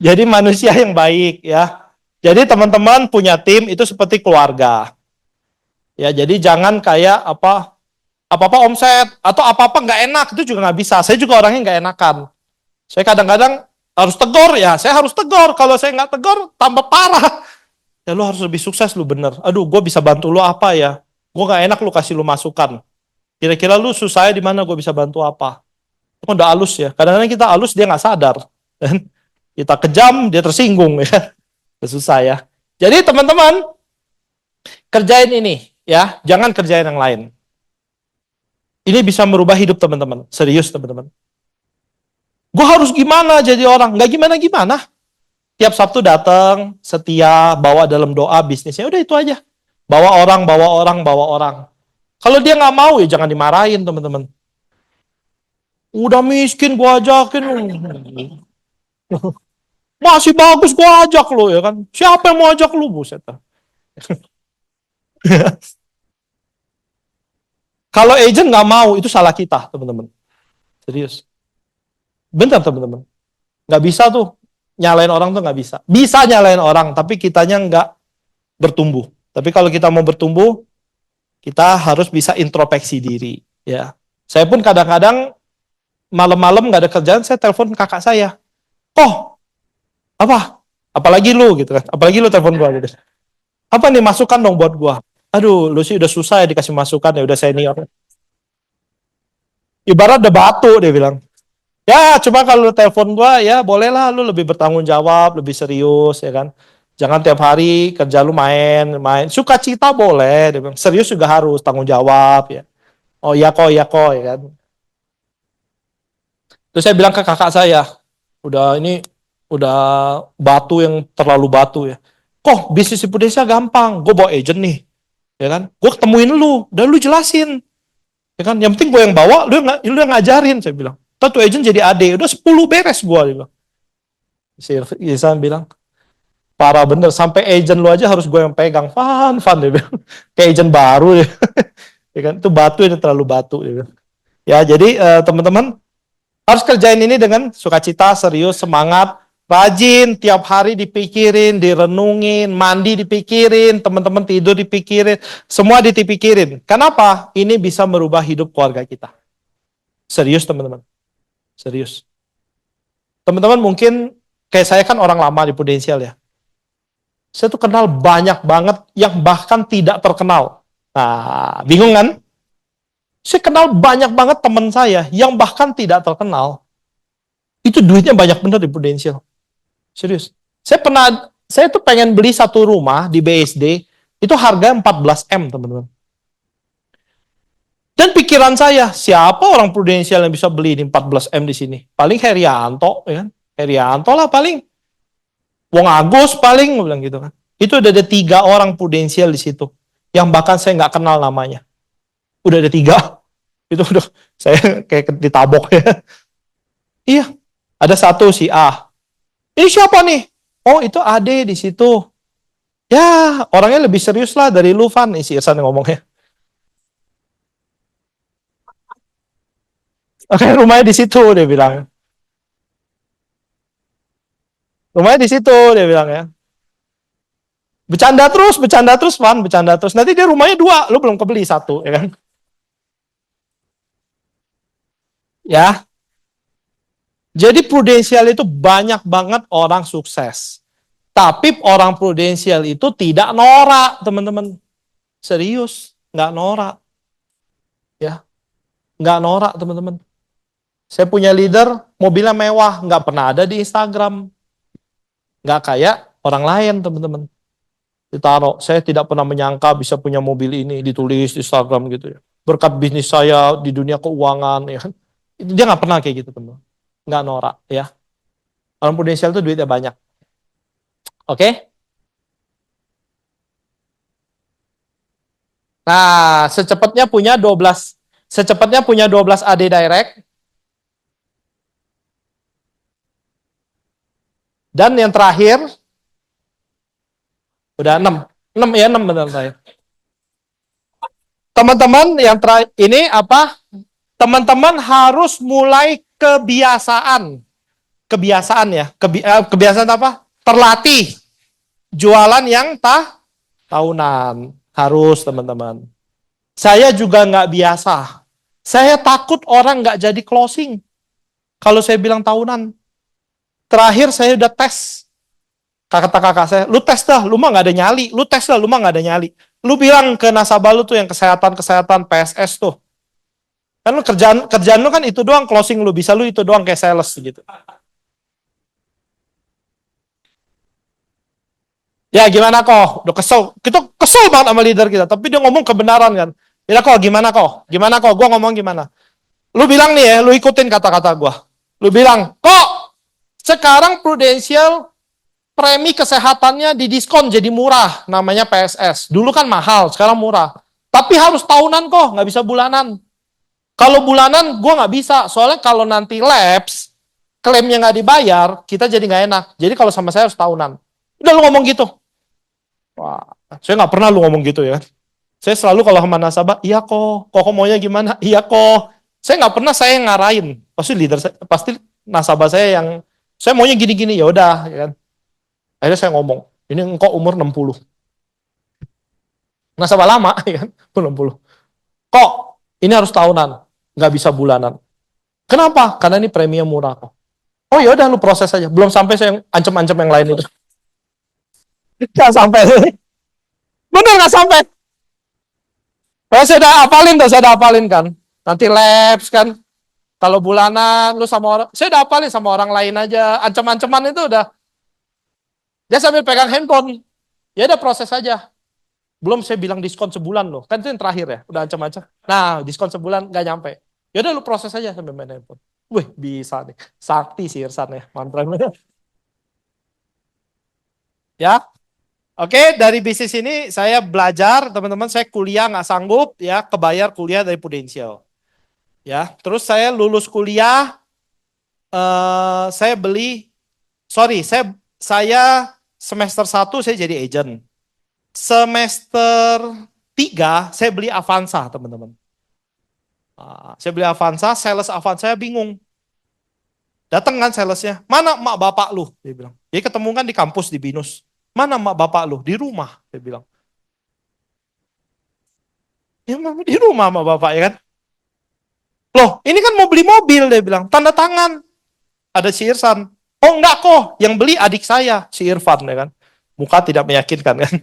jadi manusia yang baik ya. Jadi teman-teman punya tim itu seperti keluarga. Ya, jadi jangan kayak apa-apa omset atau apa-apa nggak enak itu juga nggak bisa. Saya juga orangnya nggak enakan. Saya kadang-kadang harus tegur ya, saya harus tegur. Kalau saya nggak tegur, tambah parah. Ya lu harus lebih sukses lu bener. Aduh, gue bisa bantu lu apa ya? Gue nggak enak lu kasih lu masukan. Kira-kira lu susahnya di mana? Gue bisa bantu apa? Itu kan udah halus ya. Kadang-kadang kita halus dia nggak sadar. Dan kita kejam dia tersinggung ya. Susah ya. Jadi teman-teman kerjain ini ya, jangan kerjain yang lain. Ini bisa merubah hidup teman-teman. Serius teman-teman. Gue harus gimana jadi orang? Nggak gimana-gimana. Tiap Sabtu datang, setia, bawa dalam doa bisnisnya. Udah itu aja. Bawa orang, bawa orang, bawa orang. Kalau dia nggak mau ya jangan dimarahin teman-teman. Udah miskin gue ajakin. Masih bagus gue ajak lo ya kan. Siapa yang mau ajak lo buset. Kalau agent nggak mau itu salah kita teman-teman. Serius. Benar teman-teman. Nggak bisa tuh. Nyalain orang tuh nggak bisa. Bisa nyalain orang, tapi kitanya nggak bertumbuh. Tapi kalau kita mau bertumbuh, kita harus bisa introspeksi diri. Ya, saya pun kadang-kadang malam-malam nggak ada kerjaan, saya telepon kakak saya. Oh, apa? Apalagi lu gitu kan? Apalagi lu telepon gua gitu. Apa nih masukan dong buat gua? Aduh, lu sih udah susah ya dikasih masukan ya udah senior. Ibarat udah batu dia bilang. Ya, coba kalau lu telepon gua ya bolehlah lu lebih bertanggung jawab, lebih serius ya kan. Jangan tiap hari kerja lu main. Sukacita boleh, dia bilang. Serius juga harus tanggung jawab ya. Oh iya kok ya kan. Terus saya bilang ke kakak saya, udah batu yang terlalu batu ya. Kok bisnis Indonesia gampang, gue bawa agent nih, ya kan? Gue ketemuin lu, dan lu jelasin, ya kan? Yang penting gue yang bawa, lu yang ngajarin, saya bilang. Tuh agent jadi AD, udah 10 beres gue, dia bilang. Si Ihsan bilang, parah bener, sampai agent lu aja harus gue yang pegang, fun, dia bilang. Kayak agent baru, ya. Ya kan? Itu batu ini terlalu batu, dia bilang. Ya, jadi teman-teman harus kerjain ini dengan sukacita, serius, semangat, rajin, tiap hari dipikirin, direnungin, mandi dipikirin, teman-teman tidur dipikirin, semua dipikirin. Kenapa? Ini bisa merubah hidup keluarga kita. Serius teman-teman. Serius. Teman-teman mungkin, kayak saya kan orang lama di Prudensial ya. Saya tuh kenal banyak banget yang bahkan tidak terkenal. Nah, bingung kan? Saya kenal banyak banget teman saya yang bahkan tidak terkenal. Itu duitnya banyak bener di Prudensial. Serius. Saya tuh pengen beli satu rumah di BSD, itu harga 14M, teman-teman. Dan pikiran saya, siapa orang Prudensial yang bisa beli di 14M di sini? Paling Herianto, ya kan? Herianto lah paling. Wong Agus paling, bilang gitu kan. Itu udah ada 3 orang Prudensial di situ, yang bahkan saya nggak kenal namanya. Udah ada 3. Itu udah saya kayak ditabok ya. Iya, ada satu si A. Ini siapa nih? Oh, itu Ade di situ. Ya, orangnya lebih serius lah dari lu, Van. Nih si Irsan ngomongnya. Oke, rumahnya di situ dia bilang. Rumahnya di situ dia bilang ya. Bercanda terus, Van, bercanda terus. Nanti dia rumahnya 2, lu belum kebeli 1, ya kan? Ya. Jadi Prudensial itu banyak banget orang sukses. Tapi orang Prudensial itu tidak norak, teman-teman. Serius, nggak norak. Ya, nggak norak, teman-teman. Saya punya leader, mobilnya mewah, nggak pernah ada di Instagram. Nggak kayak orang lain, teman-teman. Ditaruh, saya tidak pernah menyangka bisa punya mobil ini, ditulis di Instagram gitu ya. Berkat bisnis saya di dunia keuangan, ya kan. Dia nggak pernah kayak gitu, teman-teman. Nggak norak, ya. Orang Prudensial itu duitnya banyak. Oke? Nah, secepatnya punya 12 AD direct. Dan yang terakhir udah 6. 6 ya, 6 benar saya. Teman-teman yang terakhir ini apa? Teman-teman harus mulai kebiasaan. Kebiasaan ya. Kebiasaan apa? Terlatih. jualan yang tahunan. Harus, teman-teman. Saya juga nggak biasa. Saya takut orang nggak jadi closing. Kalau saya bilang tahunan. Terakhir saya udah tes. Kata kakak saya, lu tes dah, lu mah nggak ada nyali. Lu tes dah, lu mah nggak ada nyali. Lu bilang ke nasabah lu tuh yang kesehatan PSS tuh. Kan lu kerjaan lu kan itu doang, closing lu bisa lu itu doang kayak sales gitu. Ya gimana kok? Udah kesel. Kita kesel banget sama leader kita, tapi dia ngomong kebenaran kan. Ya kok gimana kok? Gimana kok? Gua ngomong gimana? Lu bilang nih ya, lu ikutin kata-kata gua. Lu bilang, "Kok sekarang Prudential premi kesehatannya didiskon jadi murah, namanya PSS. Dulu kan mahal, sekarang murah. Tapi harus tahunan kok, nggak bisa bulanan. Kalau bulanan, gue nggak bisa. Soalnya kalau nanti lapse, klaimnya nggak dibayar, kita jadi nggak enak. Jadi kalau sama saya harus tahunan." Udah lu ngomong gitu. Wah, saya nggak pernah lu ngomong gitu ya. Saya selalu kalau sama nasabah, iya kok maunya gimana? Iya kok. Saya nggak pernah saya ngarahin. Pasti leader saya, pasti nasabah saya yang, saya maunya gini-gini, ya udah, ya kan. Akhirnya saya ngomong, ini engkau umur 60. Nasabah lama, ya kan, 60. Kok, ini harus tahunan, nggak bisa bulanan. Kenapa? Karena ini premium murah kok. Oh ya udah lu proses aja. Belum sampai saya ancam-ancam yang lain itu. Nggak sampai. Bener nggak sampai. Saya udah hafalin tuh, saya udah hafalin kan. Nanti labs kan. Kalau bulanan, lu sama orang, saya udah hafalin sama orang lain aja. Ancam-ancaman itu udah. Dia sambil pegang handphone. Ya udah proses aja. Belum saya bilang diskon sebulan loh. Kan itu yang terakhir ya. Udah ancam-ancam. Nah, diskon sebulan nggak nyampe. Ya udah lu proses aja sambil main handphone. Wih, bisa nih. Sakti sih Irsan ya. Mantap. Ya. Oke, dari bisnis ini saya belajar, teman-teman, saya kuliah nggak sanggup, ya, kebayar kuliah dari Prudential. Ya, terus saya lulus kuliah, saya saya semester 1 saya jadi agent. Semester 3 saya beli Avanza, teman-teman. Saya beli Avanza, sales Avanza saya bingung. Datang kan salesnya, mana emak bapak lu? Dia bilang. Dia ketemu kan di kampus di BINUS. Mana emak bapak lu? Di rumah, dia bilang. Ya di rumah emak bapak ya kan. Loh, ini kan mau beli mobil, dia bilang. Tanda tangan. Ada si Irsan. Oh enggak kok, yang beli adik saya, si Irfan ya kan. Muka tidak meyakinkan kan.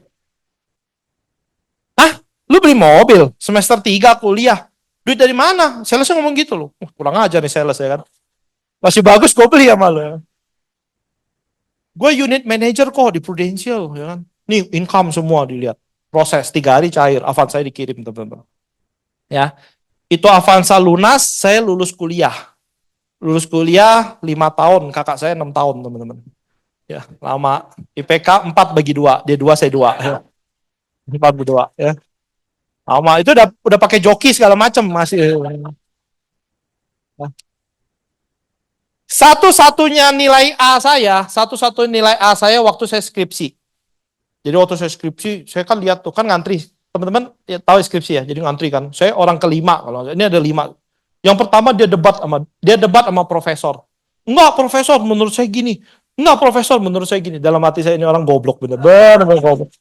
Hah? Lu beli mobil? Semester 3 kuliah. Duit dari mana? Salesnya ngomong gitu loh. Kurang ajar nih sales ya kan. Masih bagus gue beli sama lu ya. Gue unit manager kok di Prudential ya kan. Nih income semua dilihat. Proses 3 hari cair. Avanza saya dikirim teman-teman. Ya. Itu Avanza lunas, saya lulus kuliah. Lulus kuliah 5 tahun, kakak saya 6 tahun teman-teman. Ya, lama. IPK 4/2, dia 2 saya 2. Ya. 4/2 ya. Lama itu udah pakai joki segala macam masih. Satu-satunya nilai A saya waktu saya skripsi. Jadi waktu saya skripsi, saya kan lihat tuh kan ngantri. Teman-teman ya, tahu skripsi ya, jadi ngantri kan. Saya orang kelima kalau ini ada 5. Yang pertama dia debat sama profesor. Enggak profesor, menurut saya gini. Enggak profesor, menurut saya gini. Dalam hati saya ini orang goblok bener-bener goblok.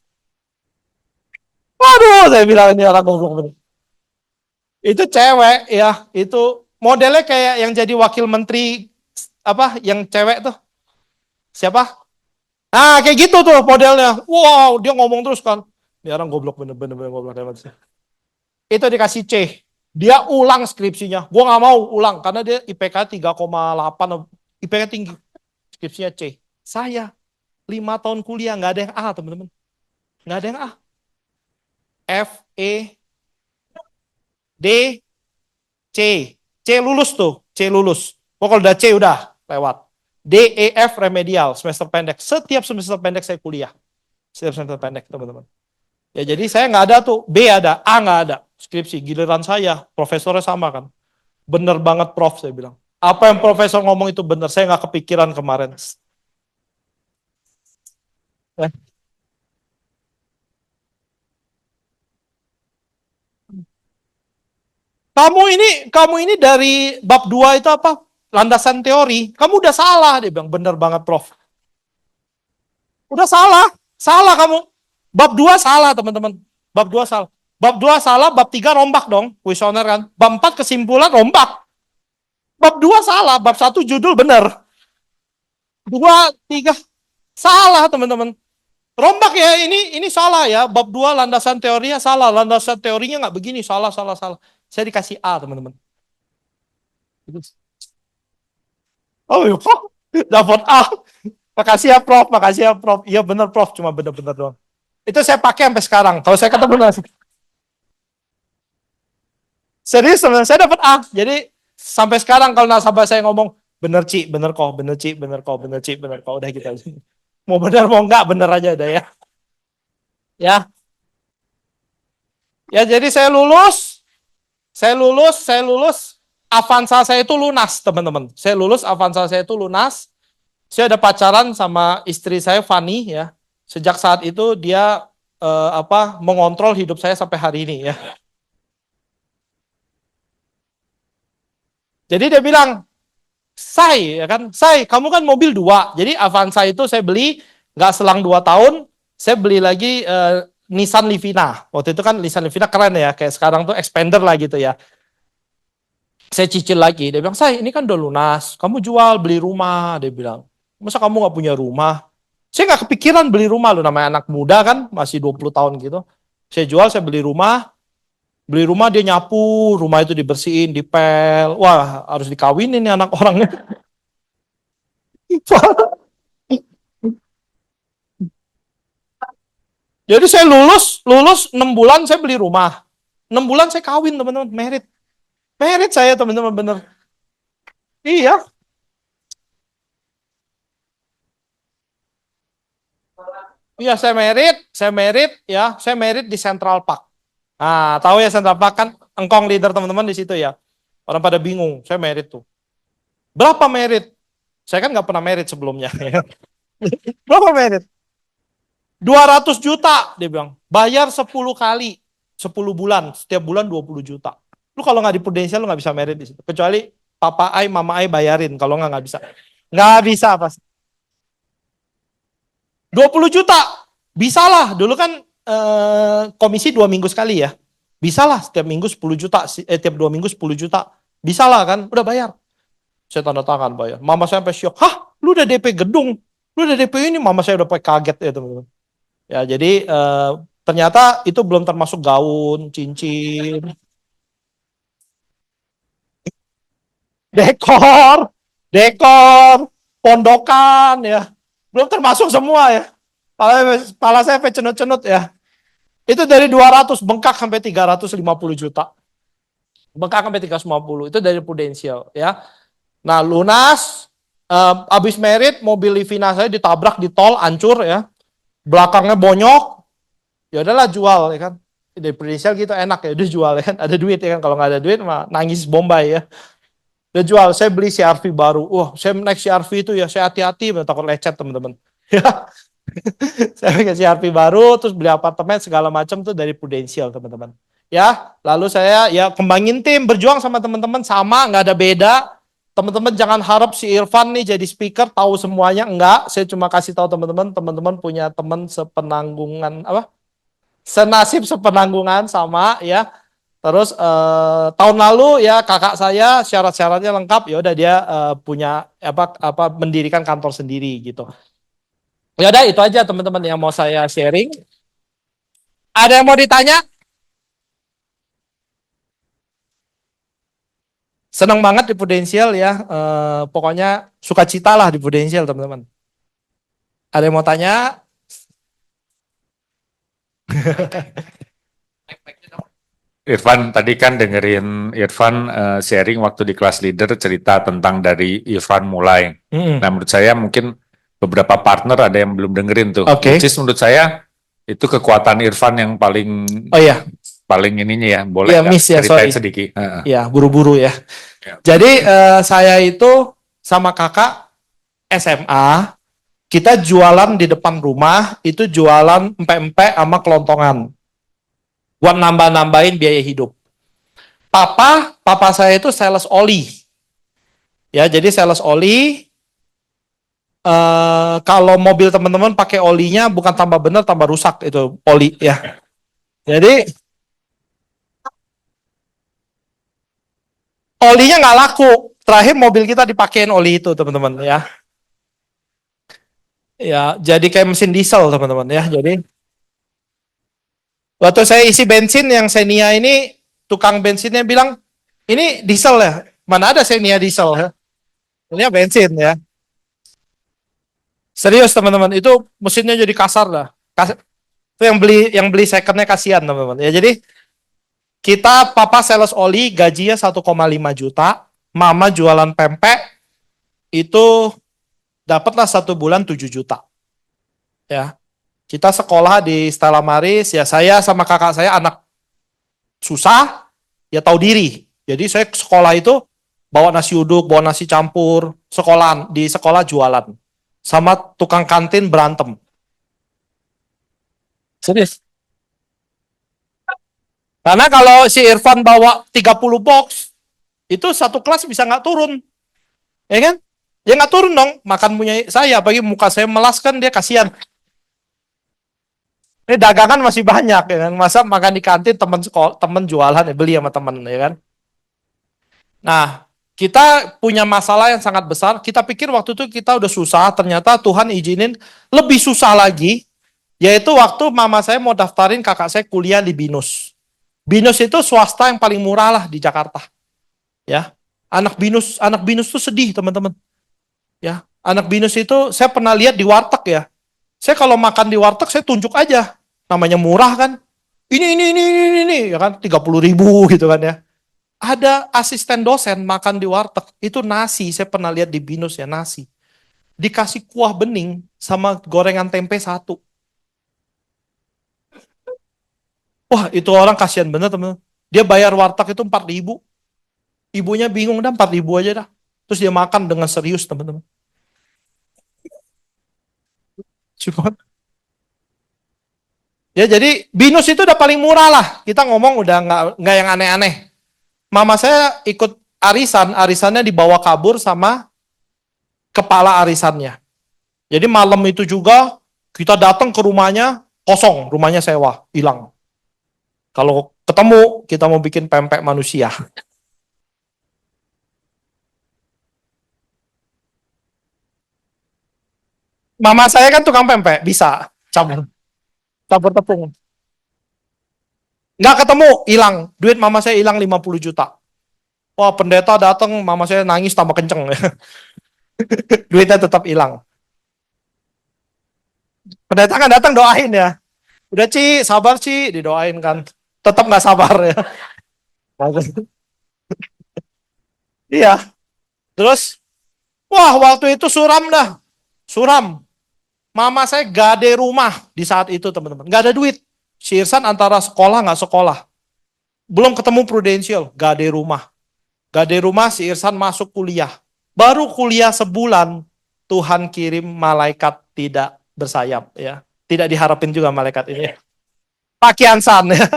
Waduh, saya bilang ini orang goblok bener. Itu cewek ya, itu modelnya kayak yang jadi wakil menteri apa yang cewek tuh. Siapa? Nah, kayak gitu tuh modelnya. Wow, dia ngomong terus kan. Ini orang goblok bener-bener goblok. Itu dikasih C. Dia ulang skripsinya. Gue nggak mau ulang karena dia IPK 3,8. IPK tinggi. Skripsinya C. Saya 5 tahun kuliah nggak ada yang A, teman-teman. Nggak ada yang A. F, E, D, C. C lulus tuh. C lulus. Pokoknya udah C udah lewat. D, E, F remedial semester pendek. Setiap semester pendek saya kuliah. Setiap semester pendek, teman-teman. Ya jadi saya nggak ada tuh. B ada, A nggak ada. Skripsi, giliran saya, profesornya sama kan. Bener banget prof, saya bilang. Apa yang profesor ngomong itu bener, saya nggak kepikiran kemarin. Kamu ini dari bab 2 itu apa? Landasan teori. Kamu udah salah, dia bilang. Bener banget prof. Udah salah. Salah kamu. Bab 2 salah teman-teman. Bab 2 salah. Bab 2 salah, bab 3 rombak dong. Kuesioner kan. Bab 4 kesimpulan rombak. Bab 2 salah, bab 1 judul benar. 2, 3 salah teman-teman. Rombak ya, ini salah ya. Bab 2 landasan teorinya salah. Landasan teorinya nggak begini, salah. Saya dikasih A teman-teman. Oh iya, dapat A. Makasih ya Prof. Iya benar Prof, cuma benar-benar doang. Itu saya pakai sampai sekarang. Kalau saya ketemu serius teman, saya dapat A. Jadi sampai sekarang kalau nasabah saya ngomong bener Ci, bener kok, udah gitu aja. Mau benar mau enggak bener aja udah ya. Ya jadi saya lulus. Avanza saya itu lunas teman-teman. Saya lulus, Avanza saya itu lunas. Saya ada pacaran sama istri saya Fani ya. Sejak saat itu dia mengontrol hidup saya sampai hari ini ya. Jadi dia bilang, Say, ya kan, Say, kamu kan mobil 2. Jadi Avanza itu saya beli nggak selang 2 tahun, saya beli lagi Nissan Livina. Waktu itu kan Nissan Livina keren ya, kayak sekarang tuh Expander lah gitu ya. Saya cicil lagi, dia bilang, Say, ini kan udah lunas, kamu jual beli rumah, dia bilang. Masa kamu nggak punya rumah? Saya nggak kepikiran beli rumah, loh namanya anak muda kan, masih 20 tahun gitu. Saya jual, saya beli rumah dia nyapu, rumah itu dibersihin, dipel. Wah, harus dikawinin nih anak orangnya. Jadi saya lulus 6 bulan saya beli rumah. 6 bulan saya kawin teman-teman, merit. Merit saya teman-teman bener. Iya. Iya saya merit di Central Park. Nah, tahu ya Central Park kan engkong leader teman-teman di situ ya. Orang pada bingung, saya merit tuh. Berapa merit? Saya kan nggak pernah merit sebelumnya. Berapa merit? 200 juta, dia bilang. Bayar 10 kali, 10 bulan, setiap bulan 20 juta. Lu kalau nggak di Prudential, lu nggak bisa merit di situ. Kecuali papa ai, mama ai bayarin, kalau nggak bisa. Nggak bisa pasti. 20 juta, bisalah. Dulu kan komisi 2 minggu sekali ya. Bisalah setiap minggu 10 juta, tiap 2 minggu 10 juta. Bisalah kan, udah bayar. Saya tanda tangan bayar. Mama saya sampai syok, hah lu udah DP gedung, lu udah DP ini, mama saya udah kaget ya teman-teman. Ya jadi ternyata itu belum termasuk gaun, cincin, dekor, pondokan ya. Belum termasuk semua ya. Kepala saya sampai cenut-cenut ya. Itu dari 200 bengkak sampai 350 juta. Bengkak sampai 350, itu dari Prudential ya. Nah, lunas, abis merit, mobil Livina saya ditabrak di tol, hancur ya. Belakangnya bonyok, ya udahlah jual ya kan. Dari Prudential gitu enak ya, udah jual ya kan. Ada duit ya kan, kalau nggak ada duit mah nangis Bombay ya. Udah jual, saya beli CR-V baru. Wah, saya naik CR-V itu ya, saya hati-hati, takut lecet teman-teman. Ya. Saya pakai CR-V baru, terus beli apartemen segala macam tuh dari Prudential teman-teman. Ya, lalu saya ya kembangin tim, berjuang sama teman-teman sama, nggak ada beda. Teman-teman jangan harap si Irfan nih jadi speaker tahu semuanya, enggak. Saya cuma kasih tahu teman-teman punya teman sepenanggungan senasib sepenanggungan sama ya. Terus tahun lalu ya kakak saya syarat-syaratnya lengkap, ya udah dia punya mendirikan kantor sendiri gitu. Ya udah itu aja teman-teman yang mau saya sharing. Ada yang mau ditanya? Senang banget di Prudential ya. Pokoknya sukacita lah di Prudential teman-teman. Ada yang mau tanya? Irfan, tadi kan dengerin Irfan sharing waktu di kelas leader cerita tentang dari Irfan mulai. Nah menurut saya mungkin beberapa partner ada yang belum dengerin tuh. Oke. Which is menurut saya itu kekuatan Irfan yang paling paling ininya ya. Boleh nggak ceritain sedikit? Ya buru-buru ya. Jadi saya itu sama kakak SMA, kita jualan di depan rumah, itu jualan empek-empek sama kelontongan. Buat nambah-nambahin biaya hidup. Papa saya itu sales oli. Ya, jadi sales oli. kalau mobil teman-teman pakai olinya bukan tambah benar, tambah rusak itu oli ya. Jadi olinya nggak laku. Terakhir mobil kita dipakein oli itu teman-teman ya. Ya, jadi kayak mesin diesel teman-teman ya. Jadi waktu saya isi bensin yang Xenia ini, tukang bensinnya bilang, ini diesel ya? Mana ada Xenia diesel ya? Ini bensin ya. Serius teman-teman, itu mesinnya jadi kasar dah. Itu yang beli secondnya kasihan teman-teman. Ya jadi kita papa sales oli gajinya 1,5 juta, mama jualan pempek itu dapatlah 1 bulan 7 juta. Ya. Kita sekolah di Stella Maris, ya saya sama kakak saya anak susah, ya tahu diri. Jadi saya sekolah itu bawa nasi uduk, bawa nasi campur, di sekolah jualan. Sama tukang kantin berantem. Serius. Karena kalau si Irfan bawa 30 box, itu satu kelas bisa nggak turun. Ya kan? Ya nggak turun dong, makan punya saya, apalagi muka saya melas kan dia kasihan. Ini dagangan masih banyak ya kan, masa makan di kantin teman sekolah, teman jualan ya beli sama teman ya kan. Nah, kita punya masalah yang sangat besar. Kita pikir waktu itu kita udah susah, ternyata Tuhan izinin lebih susah lagi, yaitu waktu mama saya mau daftarin kakak saya kuliah di BINUS. BINUS itu swasta yang paling murah lah di Jakarta. Ya, anak BINUS tuh sedih teman-teman. Ya, anak BINUS itu saya pernah lihat di warteg ya. Saya kalau makan di warteg saya tunjuk aja, namanya murah kan. Ini ya kan 30.000 gitu kan ya. Ada asisten dosen makan di warteg itu nasi, saya pernah lihat di BINUS ya nasi. Dikasih kuah bening sama gorengan tempe 1. Wah itu orang kasihan bener teman. Dia bayar warteg itu 4.000. Ibunya bingung dah 4.000 aja dah. Terus dia makan dengan serius teman-teman. Cuma ya jadi BINUS itu udah paling murah lah. Kita ngomong udah nggak yang aneh-aneh. Mama saya ikut arisannya dibawa kabur sama kepala arisannya. Jadi malam itu juga kita datang ke rumahnya kosong, rumahnya sewa, hilang. Kalau ketemu kita mau bikin pempek manusia. Mama saya kan tukang pempek, bisa campur tepung. Nggak ketemu, hilang. Duit mama saya hilang 50 juta. Wah, pendeta datang, mama saya nangis tambah kenceng. Duitnya tetap hilang. Pendeta kan datang doain ya. Udah Ci, sabar Ci, didoain kan. Tetap nggak sabar ya. Iya. Terus, wah waktu itu suram dah. Suram. Mama saya gade rumah di saat itu teman-teman. Gak ada duit. Si Irsan antara sekolah nggak sekolah. Belum ketemu prudensial, gade rumah. Gade rumah si Irsan masuk kuliah. Baru kuliah sebulan, Tuhan kirim malaikat tidak bersayap ya. Tidak diharapin juga malaikat ini. Pak Kiansan ya.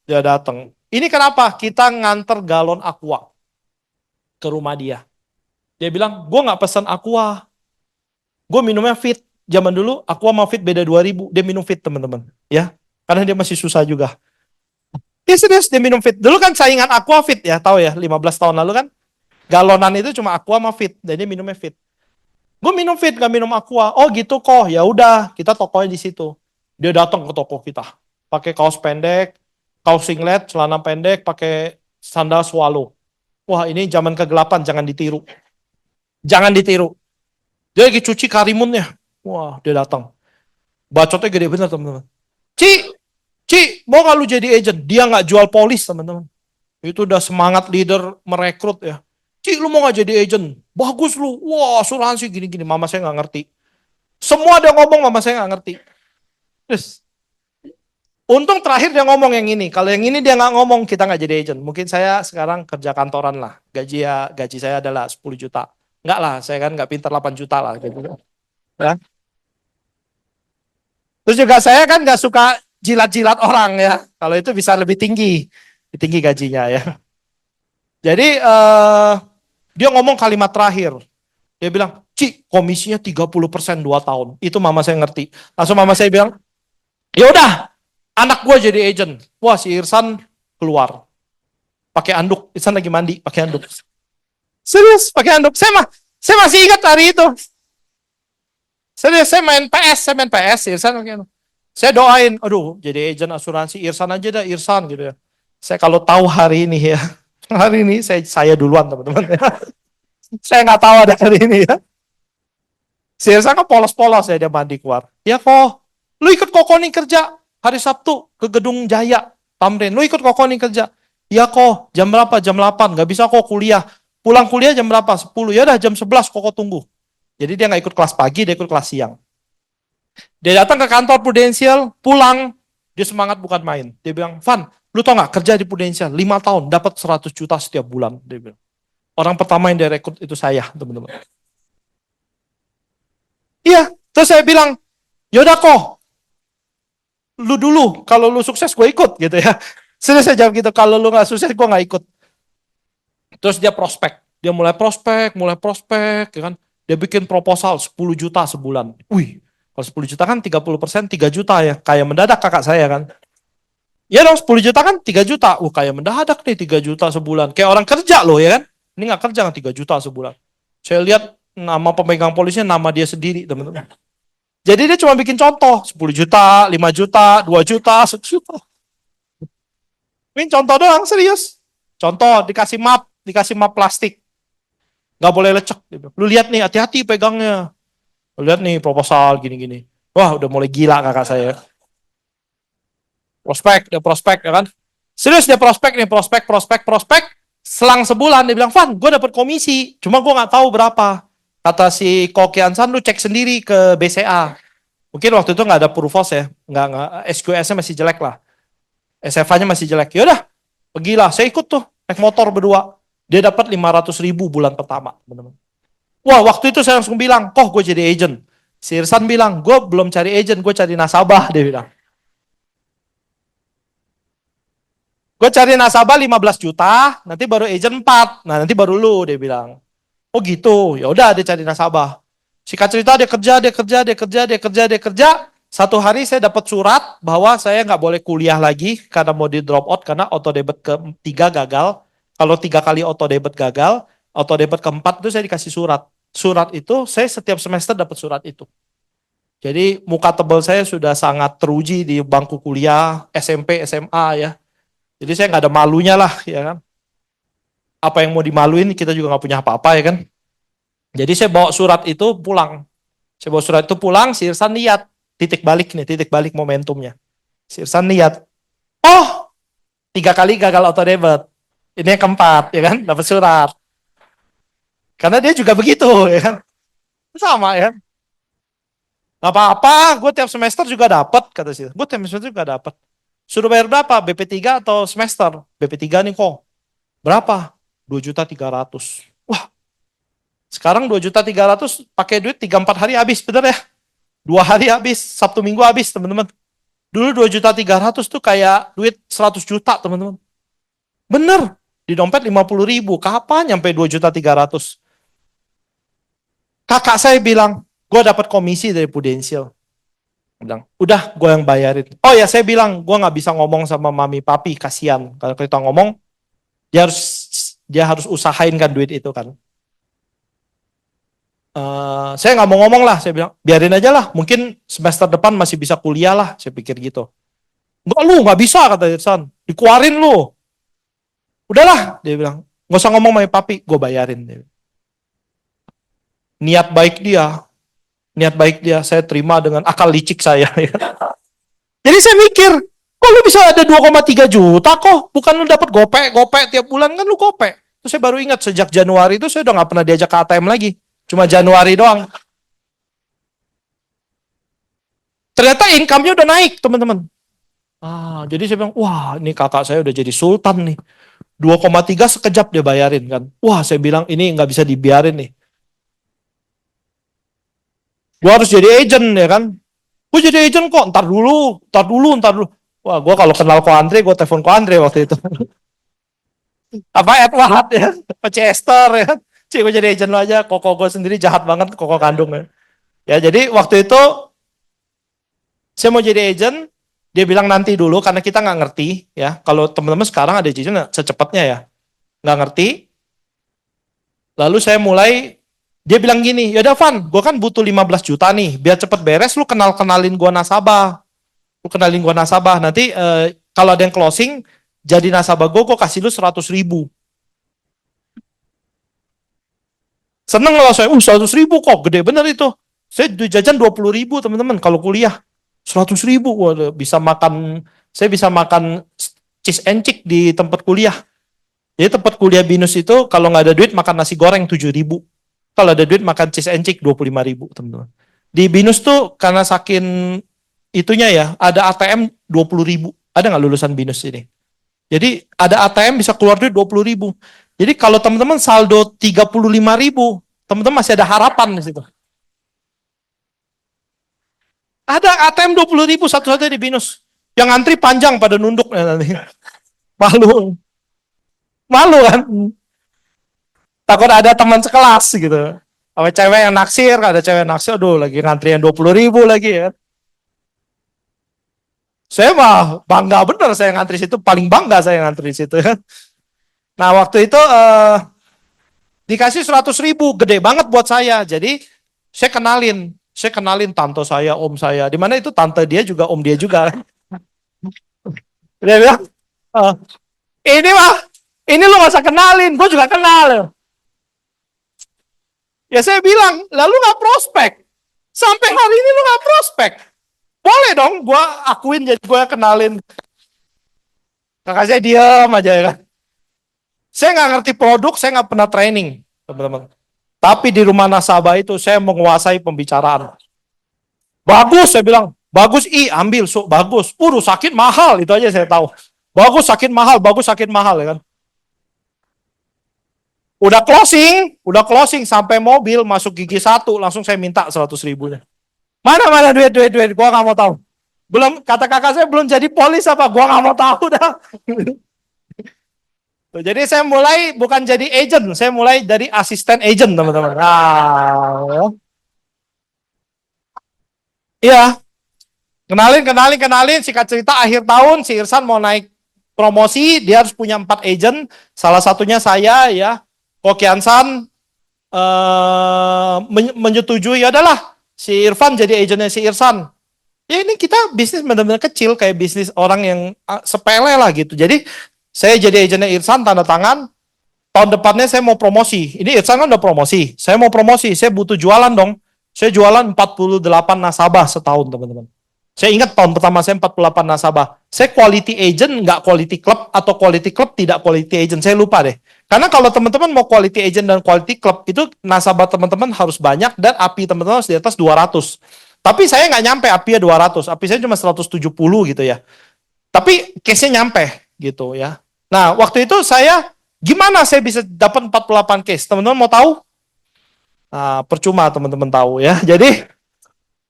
Dia datang. Ini kenapa? Kita nganter galon aqua ke rumah dia. Dia bilang, gue nggak pesan aqua. Gue minumnya Fit. Zaman dulu aqua sama Fit beda 2.000. Dia minum Fit teman-teman. Ya, karena dia masih susah juga. Ya serius dia minum Fit. Dulu kan saingan aqua Fit ya, tahu ya, 15 tahun lalu kan. Galonan itu cuma aqua sama Fit. Dan dia minumnya Fit. Gue minum Fit, gak minum aqua. Oh gitu kok. Ya udah, kita tokonya di situ. Dia datang ke toko kita. Pakai kaos pendek, kaos singlet, celana pendek, pakai sandal swallow. Wah, ini zaman kegelapan, jangan ditiru. Jangan ditiru. Dia lagi cuci karimunnya. Wah, dia datang. Bacotnya gede bener, teman-teman. Ci, mau gak lu jadi agent? Dia nggak jual polis, teman-teman. Itu udah semangat leader merekrut ya. Ci, lu mau gak jadi agent? Bagus lu. Wah, asuransi gini-gini. Mama saya nggak ngerti. Semua dia ngomong, mama saya nggak ngerti. Terus, untung terakhir dia ngomong yang ini. Kalau yang ini dia nggak ngomong, kita nggak jadi agent. Mungkin saya sekarang kerja kantoran lah. Gaji saya adalah 10 juta. Enggak lah, saya kan nggak pintar 8 juta lah. Gitu. Ya. Terus juga saya kan nggak suka jilat-jilat orang ya. Kalau itu bisa lebih tinggi gajinya ya. Jadi dia ngomong kalimat terakhir. Dia bilang, Ci, komisinya 30% 2 tahun. Itu mama saya ngerti. Langsung mama saya bilang, ya udah, anak gue jadi agent. Wah, si Irsan keluar. Pakai anduk. Irsan lagi mandi, pakai anduk. Serius, pakai anduk. Saya masih ingat hari itu. Serius, saya main PS, Irsan pakai anduk. Saya doain, aduh, jadi agent asuransi Irsan aja dah, Irsan gitu ya. Saya kalau tahu hari ini ya, hari ini saya duluan teman-teman ya. Saya nggak tahu ada hari ini ya. Si Irsan kan polos-polos ya, dia mandi keluar. Ya kok, lu ikut Koko nih kerja hari Sabtu ke Gedung Jaya, Tamrin. Lu ikut Koko nih kerja. Ya kok, jam berapa? Jam 8. Nggak bisa kok kuliah. Pulang kuliah jam berapa? 10. Ya udah jam 11 Koko tunggu. Jadi dia nggak ikut kelas pagi, dia ikut kelas siang. Dia datang ke kantor Prudential, pulang. Dia semangat bukan main. Dia bilang, Van, lu tau nggak kerja di Prudential 5 tahun, dapat 100 juta setiap bulan. Dia bilang. Orang pertama yang dia rekrut itu saya, teman-teman. Iya, terus saya bilang, yaudah kok, lu dulu, kalau lu sukses gue ikut gitu ya. Serius saya jawab gitu, kalau lu nggak sukses gue nggak ikut. Terus dia mulai prospek, ya kan. Dia bikin proposal 10 juta sebulan. Wih, kalau 10 juta kan 30% 3 juta ya, kayak mendadak kakak saya kan. Ya dong, 10 juta kan 3 juta. Kayak mendadak nih 3 juta sebulan. Kayak orang kerja loh ya kan. Ini nggak kerja kan 3 juta sebulan. Saya lihat nama pemegang polisnya nama dia sendiri, teman-teman. Jadi dia cuma bikin contoh, 10 juta, 5 juta, 2 juta, 1 juta. Ini contoh doang, serius. Contoh, dikasih map plastik. Nggak boleh lecek. Lu lihat nih, hati-hati pegangnya. Lu lihat nih, proposal gini-gini. Wah, udah mulai gila kakak saya. Prospek, ya kan. Serius dia prospek. Selang sebulan, dia bilang, Van, gue dapet komisi. Cuma gue nggak tahu berapa. Kata si Kokiansan, lu cek sendiri ke BCA. Mungkin waktu itu nggak ada Purvos ya. Nggak, SQS-nya masih jelek lah. SFA-nya masih jelek. Yaudah, pergilah. Saya ikut tuh, naik motor berdua. Dia dapat 500.000 bulan pertama, teman-teman. Wah, waktu itu saya langsung bilang, kok gue jadi agent. Si Irsan bilang, gue belum cari agent, gue cari nasabah, dia bilang. Gue cari nasabah 15 juta, nanti baru agent 4. Nah, nanti baru lu, dia bilang. Oh gitu, ya udah dia cari nasabah. Singkat cerita dia kerja. Satu hari saya dapat surat bahwa saya nggak boleh kuliah lagi karena mau di drop out karena auto debit ke-3 gagal. Kalau 3 kali auto debit gagal, auto debit ke-4 itu saya dikasih surat. Surat itu saya setiap semester dapat surat itu. Jadi muka tebal saya sudah sangat teruji di bangku kuliah, SMP, SMA ya. Jadi saya nggak ada malunya lah ya kan. Apa yang mau dimaluin, kita juga nggak punya apa-apa ya kan. Jadi saya bawa surat itu pulang. Si Irsan lihat titik balik momentumnya. Si Irsan lihat, oh 3 kali gagal auto debit. Ini yang keempat, ya kan, dapat surat. Karena dia juga begitu, ya kan. Sama ya. Gak apa-apa, gue tiap semester juga dapat, kata si. Gue tiap semester juga dapat. Suruh bayar berapa? BP3 atau semester? BP3 nih kok. Berapa? 2.300.000. Wah, sekarang 2.300.000 pakai duit 3-4 hari habis, bener ya? 2 hari habis, Sabtu Minggu habis, teman-teman. Dulu 2.300.000 tuh kayak duit 100 juta, teman-teman. Bener, di dompet 50.000. Kapan nyampe 2.300.000? Kakak saya bilang, gue dapat komisi dari Prudential. Bilang, udah gue yang bayarin. Oh ya, saya bilang, gue nggak bisa ngomong sama mami papi, kasihan. Kalau kita ngomong, dia harus usahain kan duit itu kan. Saya nggak mau ngomong lah, saya bilang biarin aja lah, mungkin semester depan masih bisa kuliah lah, saya pikir gitu. Enggak, lu nggak bisa, kata Irsan, dikeluarin lu. Udahlah, dia bilang, nggak usah ngomong sama papi, gue bayarin. Niat baik dia, saya terima dengan akal licik saya. Jadi saya mikir, kok lu bisa ada 2,3 juta kok, bukan lu dapat gopek tiap bulan kan lu gopek. Terus saya baru ingat sejak Januari itu saya udah nggak pernah diajak ke ATM lagi. Cuma Januari doang. Ternyata income-nya udah naik, teman-teman. Jadi saya bilang, wah ini kakak saya udah jadi sultan nih. 2,3 sekejap dia bayarin kan. Wah, saya bilang ini nggak bisa dibiarin nih. Gue harus jadi agent ya kan. Gue jadi agent kok, ntar dulu. Wah, gue kalau kenal Ko Andre, gue telepon Ko Andre waktu itu. Apa Edward ya, Pak Chester ya. Cik, gue jadi agent lo aja. Koko gue sendiri jahat banget, koko kandung. Ya, jadi waktu itu saya mau jadi agent, dia bilang nanti dulu karena kita nggak ngerti ya. Kalau teman-teman sekarang ada agent secepatnya ya, nggak ngerti. Lalu saya mulai, dia bilang gini, yaudah Van, gue kan butuh 15 juta nih, biar cepet beres, lu kenalin gue nasabah. Lu kenalin gue nasabah, nanti kalau ada yang closing, jadi nasabah gue kasih lu 100.000. Seneng lah saya, 100.000 kok, gede bener itu. Saya jajan 20.000 teman-teman, kalau kuliah. 100.000, waduh, bisa makan, saya bisa makan cheese and chick di tempat kuliah. Jadi tempat kuliah BINUS itu kalau nggak ada duit makan nasi goreng 7.000. Kalau ada duit makan cheese and chick 25.000 teman-teman. Di BINUS tuh karena saking itunya ya, ada ATM 20.000. Ada nggak lulusan BINUS ini? Jadi ada ATM bisa keluar duit 20.000. Jadi kalau teman-teman saldo 35.000, teman-teman masih ada harapan di situ. Ada ATM 20.000 satu-satunya di BINUS. Yang antri panjang pada nunduk nanti. Malu. Malu kan? Takut ada teman sekelas gitu. Ada cewek yang naksir, ada cewek yang naksir, aduh lagi ngantrian 20.000 lagi ya. Saya mah bangga bener saya ngantri situ, paling bangga saya ngantri situ. Nah waktu itu dikasih 100.000, gede banget buat saya. Jadi saya kenalin tante saya, om saya. Di mana itu tante dia juga, om dia juga. Dia bilang, ini mah, ini lu gak usah kenalin, gue juga kenal. Ya saya bilang, lalu gak prospek. Sampai hari ini lu gak prospek. Boleh dong, gue akuin jadi gue kenalin. Kakak saya diam aja ya kan. Saya nggak ngerti produk, saya nggak pernah training, teman-teman. Tapi di rumah nasabah itu saya menguasai pembicaraan. Bagus, saya bilang. Bagus, ambil, bagus. Sakit mahal, itu aja saya tahu. Bagus, sakit mahal ya kan. Udah closing sampai mobil masuk gigi 1, langsung saya minta 100.000-nya. Mana duit, gua nggak mau tahu. Belum, kata kakak saya belum jadi polis apa, gua nggak mau tahu dah. Jadi saya mulai bukan jadi agent, saya mulai dari asisten agent teman-teman. Nah, iya, kenalin. Singkat cerita akhir tahun si Irsan mau naik promosi, dia harus punya 4 agent. Salah satunya saya ya, Kokiansan menyetujui, ya adalah si Irfan jadi agennya si Irsan. Ya ini kita bisnis benar-benar kecil kayak bisnis orang yang sepele lah gitu. Jadi saya jadi agennya Irsan, tanda tangan. Tahun depannya saya mau promosi. Ini Irsan kan udah promosi. Saya mau promosi, saya butuh jualan dong. Saya jualan 48 nasabah setahun, teman-teman. Saya ingat tahun pertama saya 48 nasabah. Saya quality agent, nggak quality club, atau quality club tidak quality agent. Saya lupa deh. Karena kalau teman-teman mau quality agent dan quality club, itu nasabah teman-teman harus banyak dan API teman-teman harus di atas 200. Tapi saya nggak nyampe API-nya 200. API saya cuma 170 gitu ya. Tapi case-nya nyampe gitu ya. Nah, waktu itu gimana saya bisa dapat 48 case? Teman-teman mau tahu? Nah, percuma teman-teman tahu ya. Jadi,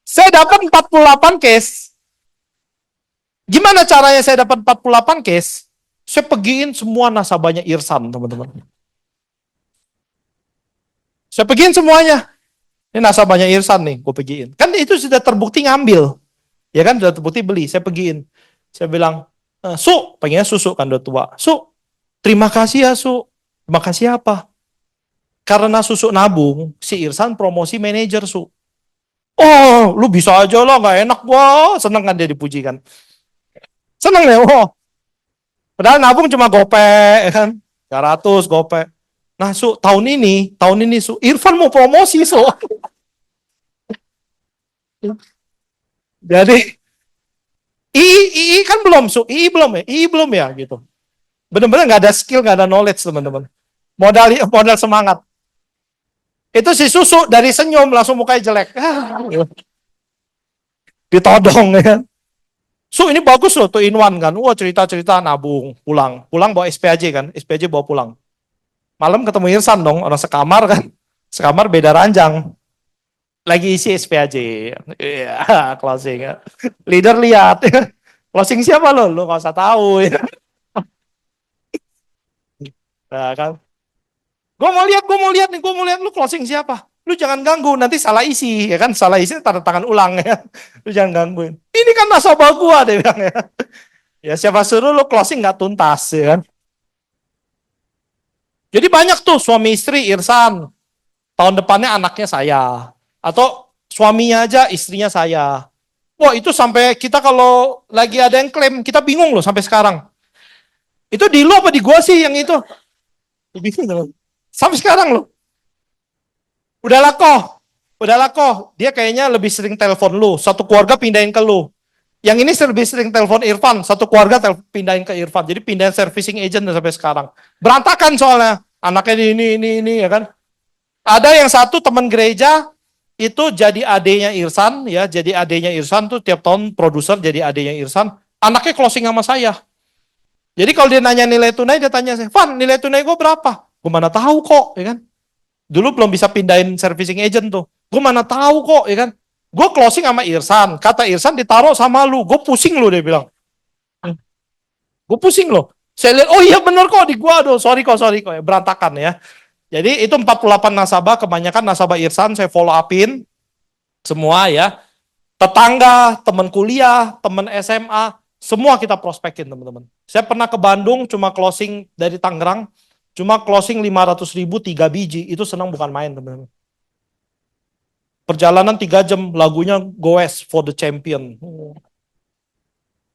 saya dapat 48 case. Gimana caranya saya dapat 48 case? Saya pergiin semua nasabahnya Irsan, teman-teman. Saya pergiin semuanya. Ini nasabahnya Irsan nih, gue pergiin. Kan itu sudah terbukti ngambil. Ya kan, sudah terbukti beli. Saya pergiin. Saya bilang, pengennya susu kan udah tua. Terima kasih ya, Terima kasih apa? Karena susu nabung, si Irsan promosi manajer, Oh, lu bisa aja lah, nggak enak. Wah, seneng kan dia dipuji kan. Seneng ya, padahal nabung cuma gope, ya kan. 300 gope. Nah, tahun ini, Irfan mau promosi, Jadi, kan belum, II belum ya, gitu. Bener-bener nggak ada skill, nggak ada knowledge, teman-teman. Modal semangat. Itu si susu dari senyum langsung mukanya jelek. Ditodong ya kan. Ini bagus loh, 2-in-1 kan. Wah, cerita-cerita nabung, pulang bawa SPAJ kan. SPAJ bawa pulang. Malam ketemu Irsan dong, orang sekamar kan. Sekamar beda ranjang. Lagi isi SPAJ. Iya, closing ya. Leader lihat. Closing siapa lo? Lo nggak usah tahu ya. Nah, kan. Gue mau lihat nih, gue mau lihat lu closing siapa. Lu jangan ganggu, nanti salah isi, ya kan? Salah isi tanda tangan ulang ya. Lu jangan gangguin. Ini kan nasabah gua, dia bilang ya. Ya siapa suruh lu closing nggak tuntas, ya kan? Jadi banyak tuh suami istri Irsan. Tahun depannya anaknya saya. Atau suaminya aja istrinya saya. Wah itu sampai kita kalau lagi ada yang klaim, kita bingung loh sampai sekarang. Itu di lu apa di gua sih yang itu? Bingung loh. Sampai sekarang loh. Udahlah kok. Dia kayaknya lebih sering telepon lu. Satu keluarga pindahin ke lu. Yang ini lebih sering telepon Irfan. Satu keluarga pindahin ke Irfan. Jadi pindahin servicing agent sampai sekarang. Berantakan soalnya. Anaknya ini ya kan. Ada yang satu teman gereja itu jadi adenya Irsan ya. Jadi adenya Irsan tuh tiap tahun produser jadi adenya Irsan. Anaknya closing sama saya. Jadi kalau dia nanya nilai tunai, dia tanya saya, Van, nilai tunai gue berapa? Gue mana tahu kok, ya kan? Dulu belum bisa pindahin servicing agent tuh. Gue mana tahu kok, ya kan? Gue closing sama Irsan. Kata Irsan ditaruh sama lu. Gue pusing lu, dia bilang. Gue pusing loh. Saya lihat, oh iya bener kok di gua. Aduh, sorry kok. Ya, berantakan ya. Jadi itu 48 nasabah, kebanyakan nasabah Irsan saya follow upin. Semua ya. Tetangga, teman kuliah, teman SMA, semua kita prospekin teman-teman. Saya pernah ke Bandung, cuma closing dari Tangerang. Cuma closing 500.000 3 biji, itu senang bukan main teman-teman. Perjalanan 3 jam, lagunya Goes for the Champion.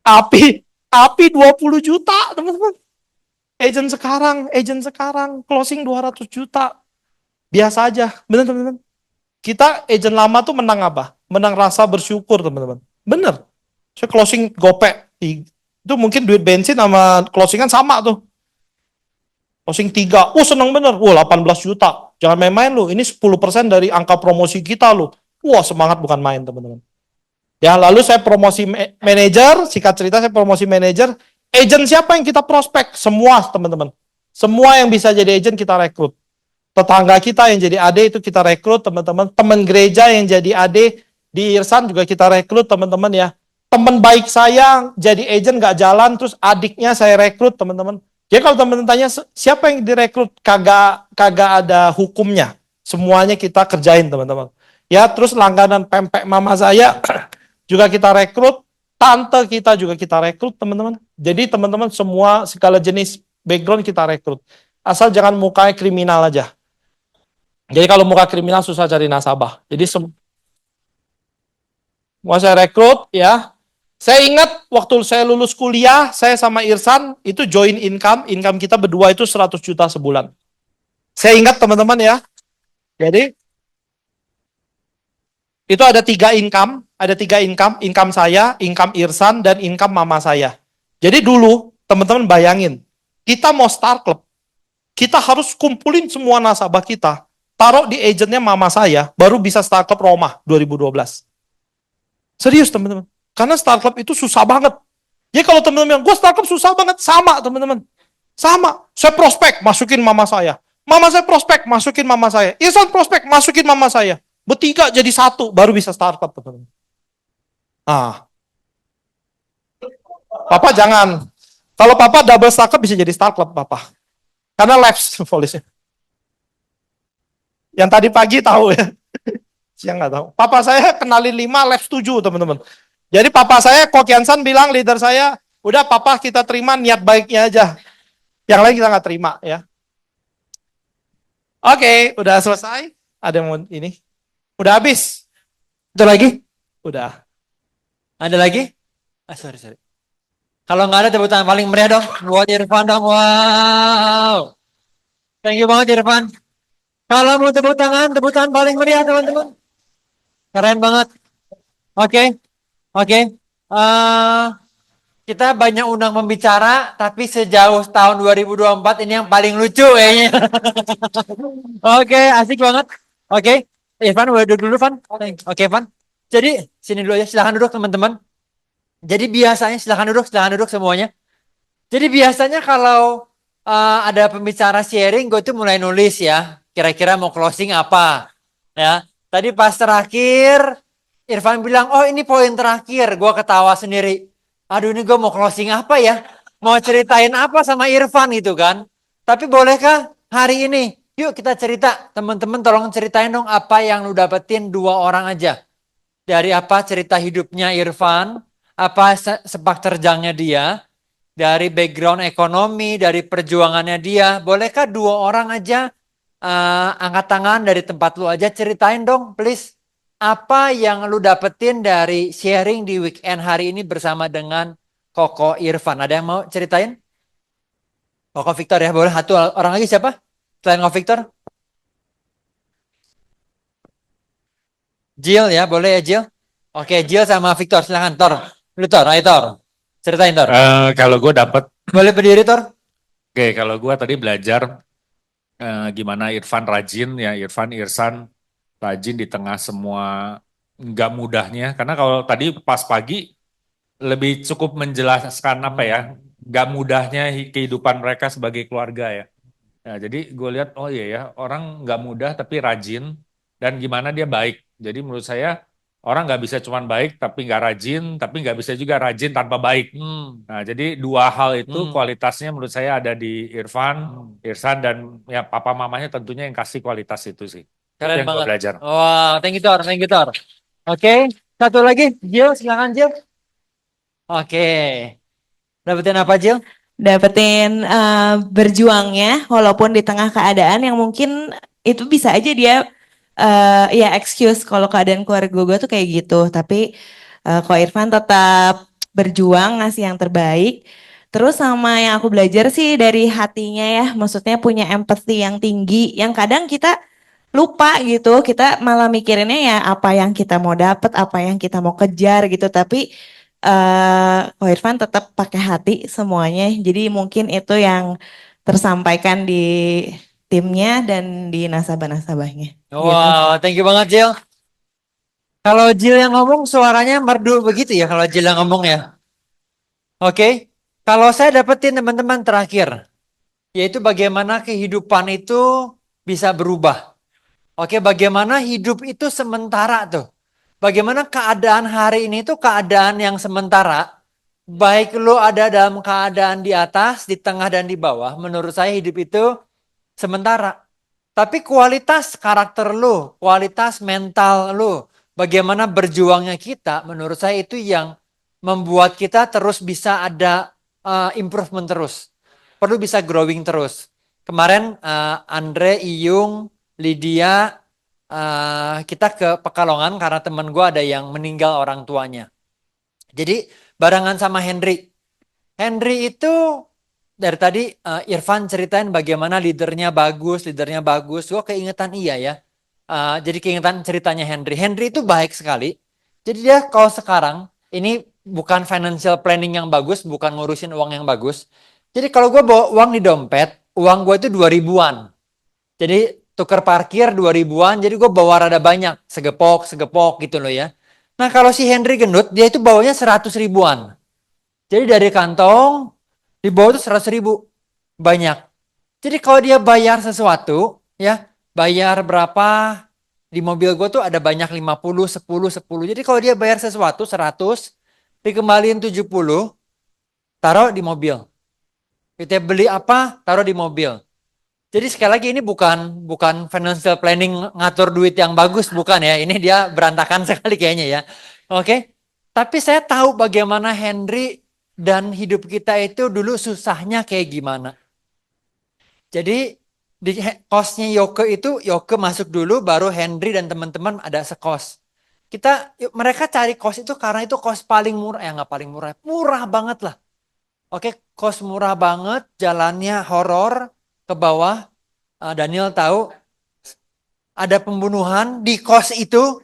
Api 20 juta teman-teman. Agent sekarang, closing 200 juta. Biasa aja, bener teman-teman. Kita agent lama tuh menang apa? Menang rasa bersyukur teman-teman. Bener. Saya closing gopek. Itu mungkin duit bensin sama closingan sama tuh. Closing 3, seneng bener, 18 juta. Jangan main-main lu, ini 10% dari angka promosi kita lu. Wah semangat bukan main teman-teman. Ya lalu saya promosi manajer, singkat cerita saya promosi manajer. Agent siapa yang kita prospek? Semua teman-teman. Semua yang bisa jadi agent kita rekrut. Tetangga kita yang jadi AD itu kita rekrut teman-teman. Teman gereja yang jadi AD di Irsan juga kita rekrut teman-teman ya. Teman baik saya jadi agent gak jalan, terus adiknya saya rekrut teman-teman. Jadi kalau teman-teman tanya siapa yang direkrut, kagak ada hukumnya. Semuanya kita kerjain teman-teman. Ya terus langganan pempek mama saya juga kita rekrut, tante kita juga kita rekrut teman-teman. Jadi teman-teman semua segala jenis background kita rekrut. Asal jangan mukanya kriminal aja. Jadi kalau muka kriminal susah cari nasabah. Jadi semua saya rekrut ya. Saya ingat waktu saya lulus kuliah, saya sama Irsan itu join income kita berdua itu 100 juta sebulan. Saya ingat teman-teman ya. Jadi itu ada 3 income saya, income Irsan, dan income mama saya. Jadi dulu, teman-teman bayangin, kita mau start club, kita harus kumpulin semua nasabah kita, taruh di agentnya mama saya, baru bisa start club Roma 2012. Serius teman-teman. Karena start club itu susah banget. Jadi kalau teman-teman bilang, gue start club susah banget, sama teman-teman. Sama. Saya prospek, masukin mama saya. Mama saya prospek, masukin mama saya. Irsan prospek, masukin mama saya. Bertiga jadi satu, baru bisa start club teman-teman. Nah. Papa jangan. Kalau papa double start club bisa jadi start club papa. Karena lapse polisnya. Yang tadi pagi tahu ya. Siang nggak tahu. Papa saya kenalin 5, lapse 7 teman-teman. Jadi papa saya, Kokiansan bilang, leader saya, udah papa kita terima niat baiknya aja. Yang lain kita nggak terima ya. Oke, udah selesai. Ada yang mau ini? Udah habis? Ada lagi? Udah. Ada lagi? Sorry. Kalau nggak ada tepuk tangan paling meriah dong. Buat Irfan dong. Wow. Thank you banget Irfan. Kalau mau tepuk tangan paling meriah teman-teman. Keren banget. Oke. Kita banyak undang pembicara, tapi sejauh tahun 2024 ini yang paling lucu kayaknya. Oke, asik banget. Oke, Irfan udah duduk dulu, Van. Oke, Van. Jadi sini dulu ya, silahkan duduk teman-teman. Jadi biasanya silahkan duduk semuanya. Jadi biasanya kalau ada pembicara sharing, gue tuh mulai nulis ya. Kira-kira mau closing apa? Ya. Tadi pas terakhir Irfan bilang, oh ini poin terakhir. Gue ketawa sendiri. Aduh ini gue mau closing apa ya? Mau ceritain apa sama Irfan gitu kan? Tapi bolehkah hari ini Yuk kita cerita. Teman-teman tolong ceritain dong apa yang lu dapetin 2 orang aja. Dari apa cerita hidupnya Irfan, apa sepak terjangnya dia, dari background ekonomi, dari perjuangannya dia. Bolehkah 2 orang aja angkat tangan dari tempat lu aja ceritain dong please. Apa yang lu dapetin dari sharing di weekend hari ini bersama dengan Koko Irfan? Ada yang mau ceritain? Koko Victor ya, boleh satu orang lagi siapa? Selain Koko Victor? Jill ya, boleh ya Jill? Oke, Jill sama Victor, silakan Tor. Lu Tor, ayo Tor. Ceritain Tor. Kalau gue dapat, Boleh berdiri Tor? oke, kalau gue tadi belajar gimana Irfan rajin ya, Irsan rajin di tengah semua nggak mudahnya. Karena kalau tadi pas pagi lebih cukup menjelaskan apa ya, nggak mudahnya kehidupan mereka sebagai keluarga ya. Ya, jadi gue lihat, oh iya ya, orang nggak mudah tapi rajin dan gimana dia baik. Jadi menurut saya orang nggak bisa cuman baik tapi nggak rajin, tapi nggak bisa juga rajin tanpa baik. Nah, jadi 2 hal itu kualitasnya menurut saya ada di Irsan dan ya papa mamanya tentunya yang kasih kualitas itu sih. Itu Keren yang gue banget. belajar. Wah, thank you Tor, thank you Tor. Oke, satu lagi, Jill, silakan Jill. Oke, dapetin apa Jill? Dapetin berjuangnya walaupun di tengah keadaan yang mungkin itu bisa aja dia ya excuse kalau keadaan keluarga gue tuh kayak gitu, tapi kok Irfan tetap berjuang ngasih yang terbaik. Terus sama yang aku belajar sih dari hatinya ya, maksudnya punya empathy yang tinggi yang kadang kita lupa gitu, kita malah mikirinnya ya apa yang kita mau dapat, apa yang kita mau kejar gitu, tapi Ko Irfan tetap pakai hati semuanya. Jadi mungkin itu yang tersampaikan di timnya dan di nasabah-nasabahnya. Gitu. Wow, thank you banget Jill. Kalau Jill yang ngomong suaranya merdu begitu ya kalau Jill yang ngomong ya. Oke, kalau saya dapetin teman-teman terakhir, yaitu bagaimana kehidupan itu bisa berubah. Oke, bagaimana hidup itu sementara tuh. Bagaimana keadaan hari ini tuh keadaan yang sementara. Baik lo ada dalam keadaan di atas, di tengah dan di bawah. Menurut saya hidup itu sementara. Tapi kualitas karakter lo, kualitas mental lo, bagaimana berjuangnya kita, menurut saya itu yang membuat kita terus bisa ada improvement terus. Perlu bisa growing terus. Kemarin Andre, Iyung, Lydia, kita ke Pekalongan karena teman gue ada yang meninggal orang tuanya. Jadi barengan sama Henry. Henry itu dari tadi Irfan ceritain bagaimana leadernya bagus. Gue keingetan iya ya. Jadi keingetan ceritanya Henry. Henry itu baik sekali. Jadi dia kalau sekarang ini bukan financial planning yang bagus, bukan ngurusin uang yang bagus. Jadi kalau gue bawa uang di dompet, uang gue itu 2000-an. Jadi tuker parkir 2000-an, jadi gue bawa rada banyak, segepok gitu loh ya. Nah kalau si Henry gendut, dia itu bawanya 100 ribuan. Jadi dari kantong, di bawah itu 100 ribu. Banyak. Jadi kalau dia bayar sesuatu, ya bayar berapa, di mobil gue tuh ada banyak 50, 10, 10. Jadi kalau dia bayar sesuatu 100, dikembaliin 70, taruh di mobil. Kita beli apa, taruh di mobil. Jadi sekali lagi ini bukan financial planning ngatur duit yang bagus, bukan ya. Ini dia berantakan sekali kayaknya ya. Oke. Tapi saya tahu bagaimana Henry dan hidup kita itu dulu susahnya kayak gimana. Jadi di kosnya Yoke itu, Yoke masuk dulu baru Henry dan teman-teman ada sekos. Mereka cari kos itu karena itu kos paling murah, ya nggak paling murah, murah banget lah. Oke, kos murah banget, jalannya horor. Ke bawah, Daniel tahu ada pembunuhan di kos itu,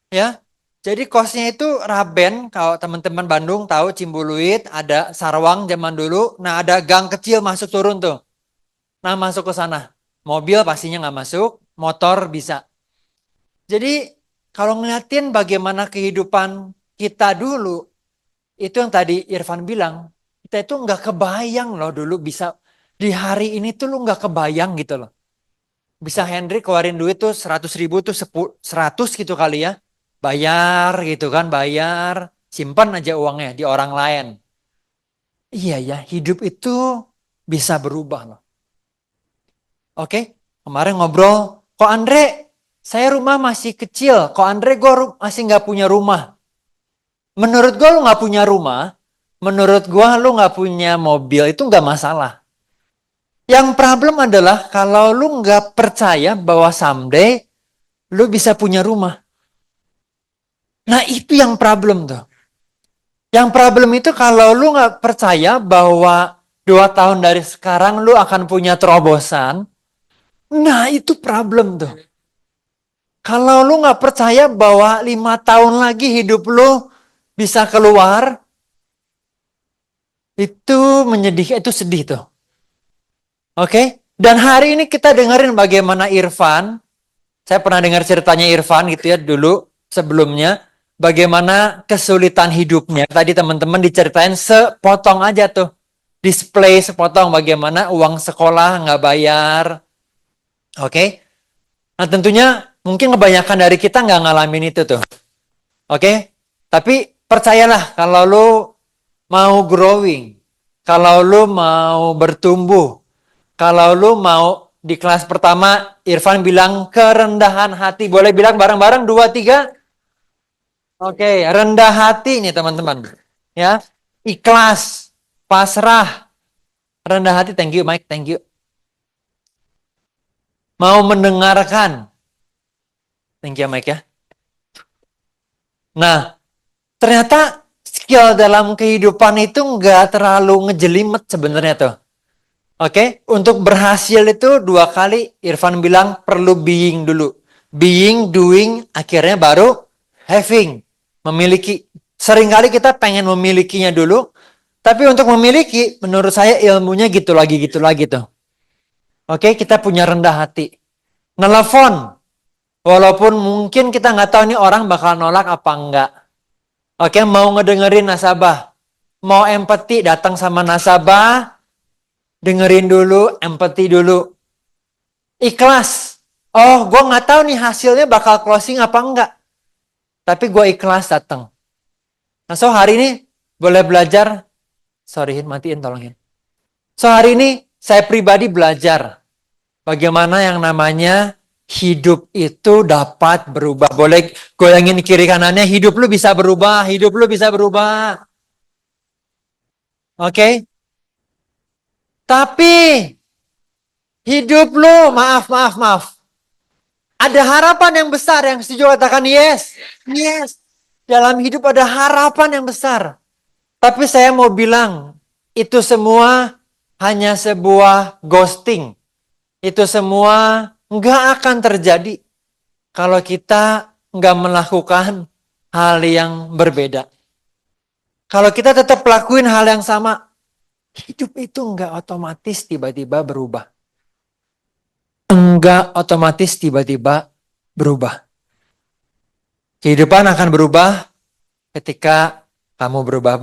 ya. Jadi kosnya itu Raben, kalau teman-teman Bandung tahu Cimbuluit, ada Sarawang zaman dulu. Nah ada gang kecil masuk turun tuh. Nah masuk ke sana, mobil pastinya nggak masuk, motor bisa. Jadi kalau ngeliatin bagaimana kehidupan kita dulu, itu yang tadi Irfan bilang, kita itu nggak kebayang loh dulu bisa. Di hari ini tuh lu nggak kebayang gitu loh. Bisa Henry keluarin duit tuh 100 ribu tuh 100 gitu kali ya. Bayar gitu kan, bayar. Simpan aja uangnya di orang lain. Iya ya, hidup itu bisa berubah loh. Oke, Kemarin ngobrol, kok Andre, saya rumah masih kecil. Kok Andre gue masih nggak punya rumah. Menurut gue lu nggak punya rumah, menurut gue lu nggak punya mobil, itu nggak masalah. Yang problem adalah kalau lu nggak percaya bahwa someday lu bisa punya rumah. Nah itu yang problem tuh. Yang problem itu kalau lu nggak percaya bahwa 2 tahun dari sekarang lu akan punya terobosan. Nah itu problem tuh. Kalau lu nggak percaya bahwa 5 tahun lagi hidup lu bisa keluar, itu menyedihkan, itu sedih tuh. Oke? Dan hari ini kita dengerin bagaimana Irfan, saya pernah dengar ceritanya Irfan gitu ya dulu sebelumnya, bagaimana kesulitan hidupnya. Tadi teman-teman diceritain sepotong aja tuh. Display sepotong bagaimana uang sekolah nggak bayar. Oke? Nah tentunya mungkin kebanyakan dari kita nggak ngalamin itu tuh. Oke? Tapi percayalah kalau lu mau growing, kalau lu mau bertumbuh, kalau lu mau di kelas pertama, Irfan bilang kerendahan hati. Boleh bilang bareng-bareng 2, 3? Oke, rendah hati nih teman-teman. Ya, ikhlas, pasrah, rendah hati. Thank you Mike, thank you. Mau mendengarkan. Thank you Mike ya. Nah, ternyata skill dalam kehidupan itu nggak terlalu ngejelimet sebenarnya tuh. Oke, untuk berhasil itu 2 kali Irfan bilang perlu being dulu. Being, doing, akhirnya baru having, memiliki. Seringkali kita pengen memilikinya dulu, tapi untuk memiliki, menurut saya ilmunya gitu lagi tuh. Oke, kita punya rendah hati. Nelfon, walaupun mungkin kita nggak tahu nih orang bakal nolak apa enggak. Oke, mau ngedengerin nasabah, mau empati datang sama nasabah, dengerin dulu, empati dulu. Ikhlas. Oh, gue nggak tahu nih hasilnya bakal closing apa enggak. Tapi gue ikhlas datang. Nah, so hari ini boleh belajar. Sorry, matiin tolongin. So hari ini saya pribadi belajar bagaimana yang namanya hidup itu dapat berubah. Boleh goyangin kiri kanannya, hidup lu bisa berubah, hidup lu bisa berubah. Oke? Tapi hidup lu, maaf. Ada harapan yang besar, yang setuju katakan yes. Yes. Dalam hidup ada harapan yang besar. Tapi saya mau bilang, itu semua hanya sebuah ghosting. Itu semua nggak akan terjadi kalau kita nggak melakukan hal yang berbeda. Kalau kita tetap lakuin hal yang sama, hidup itu nggak otomatis tiba-tiba berubah. Enggak otomatis tiba-tiba berubah. Kehidupan akan berubah ketika kamu berubah.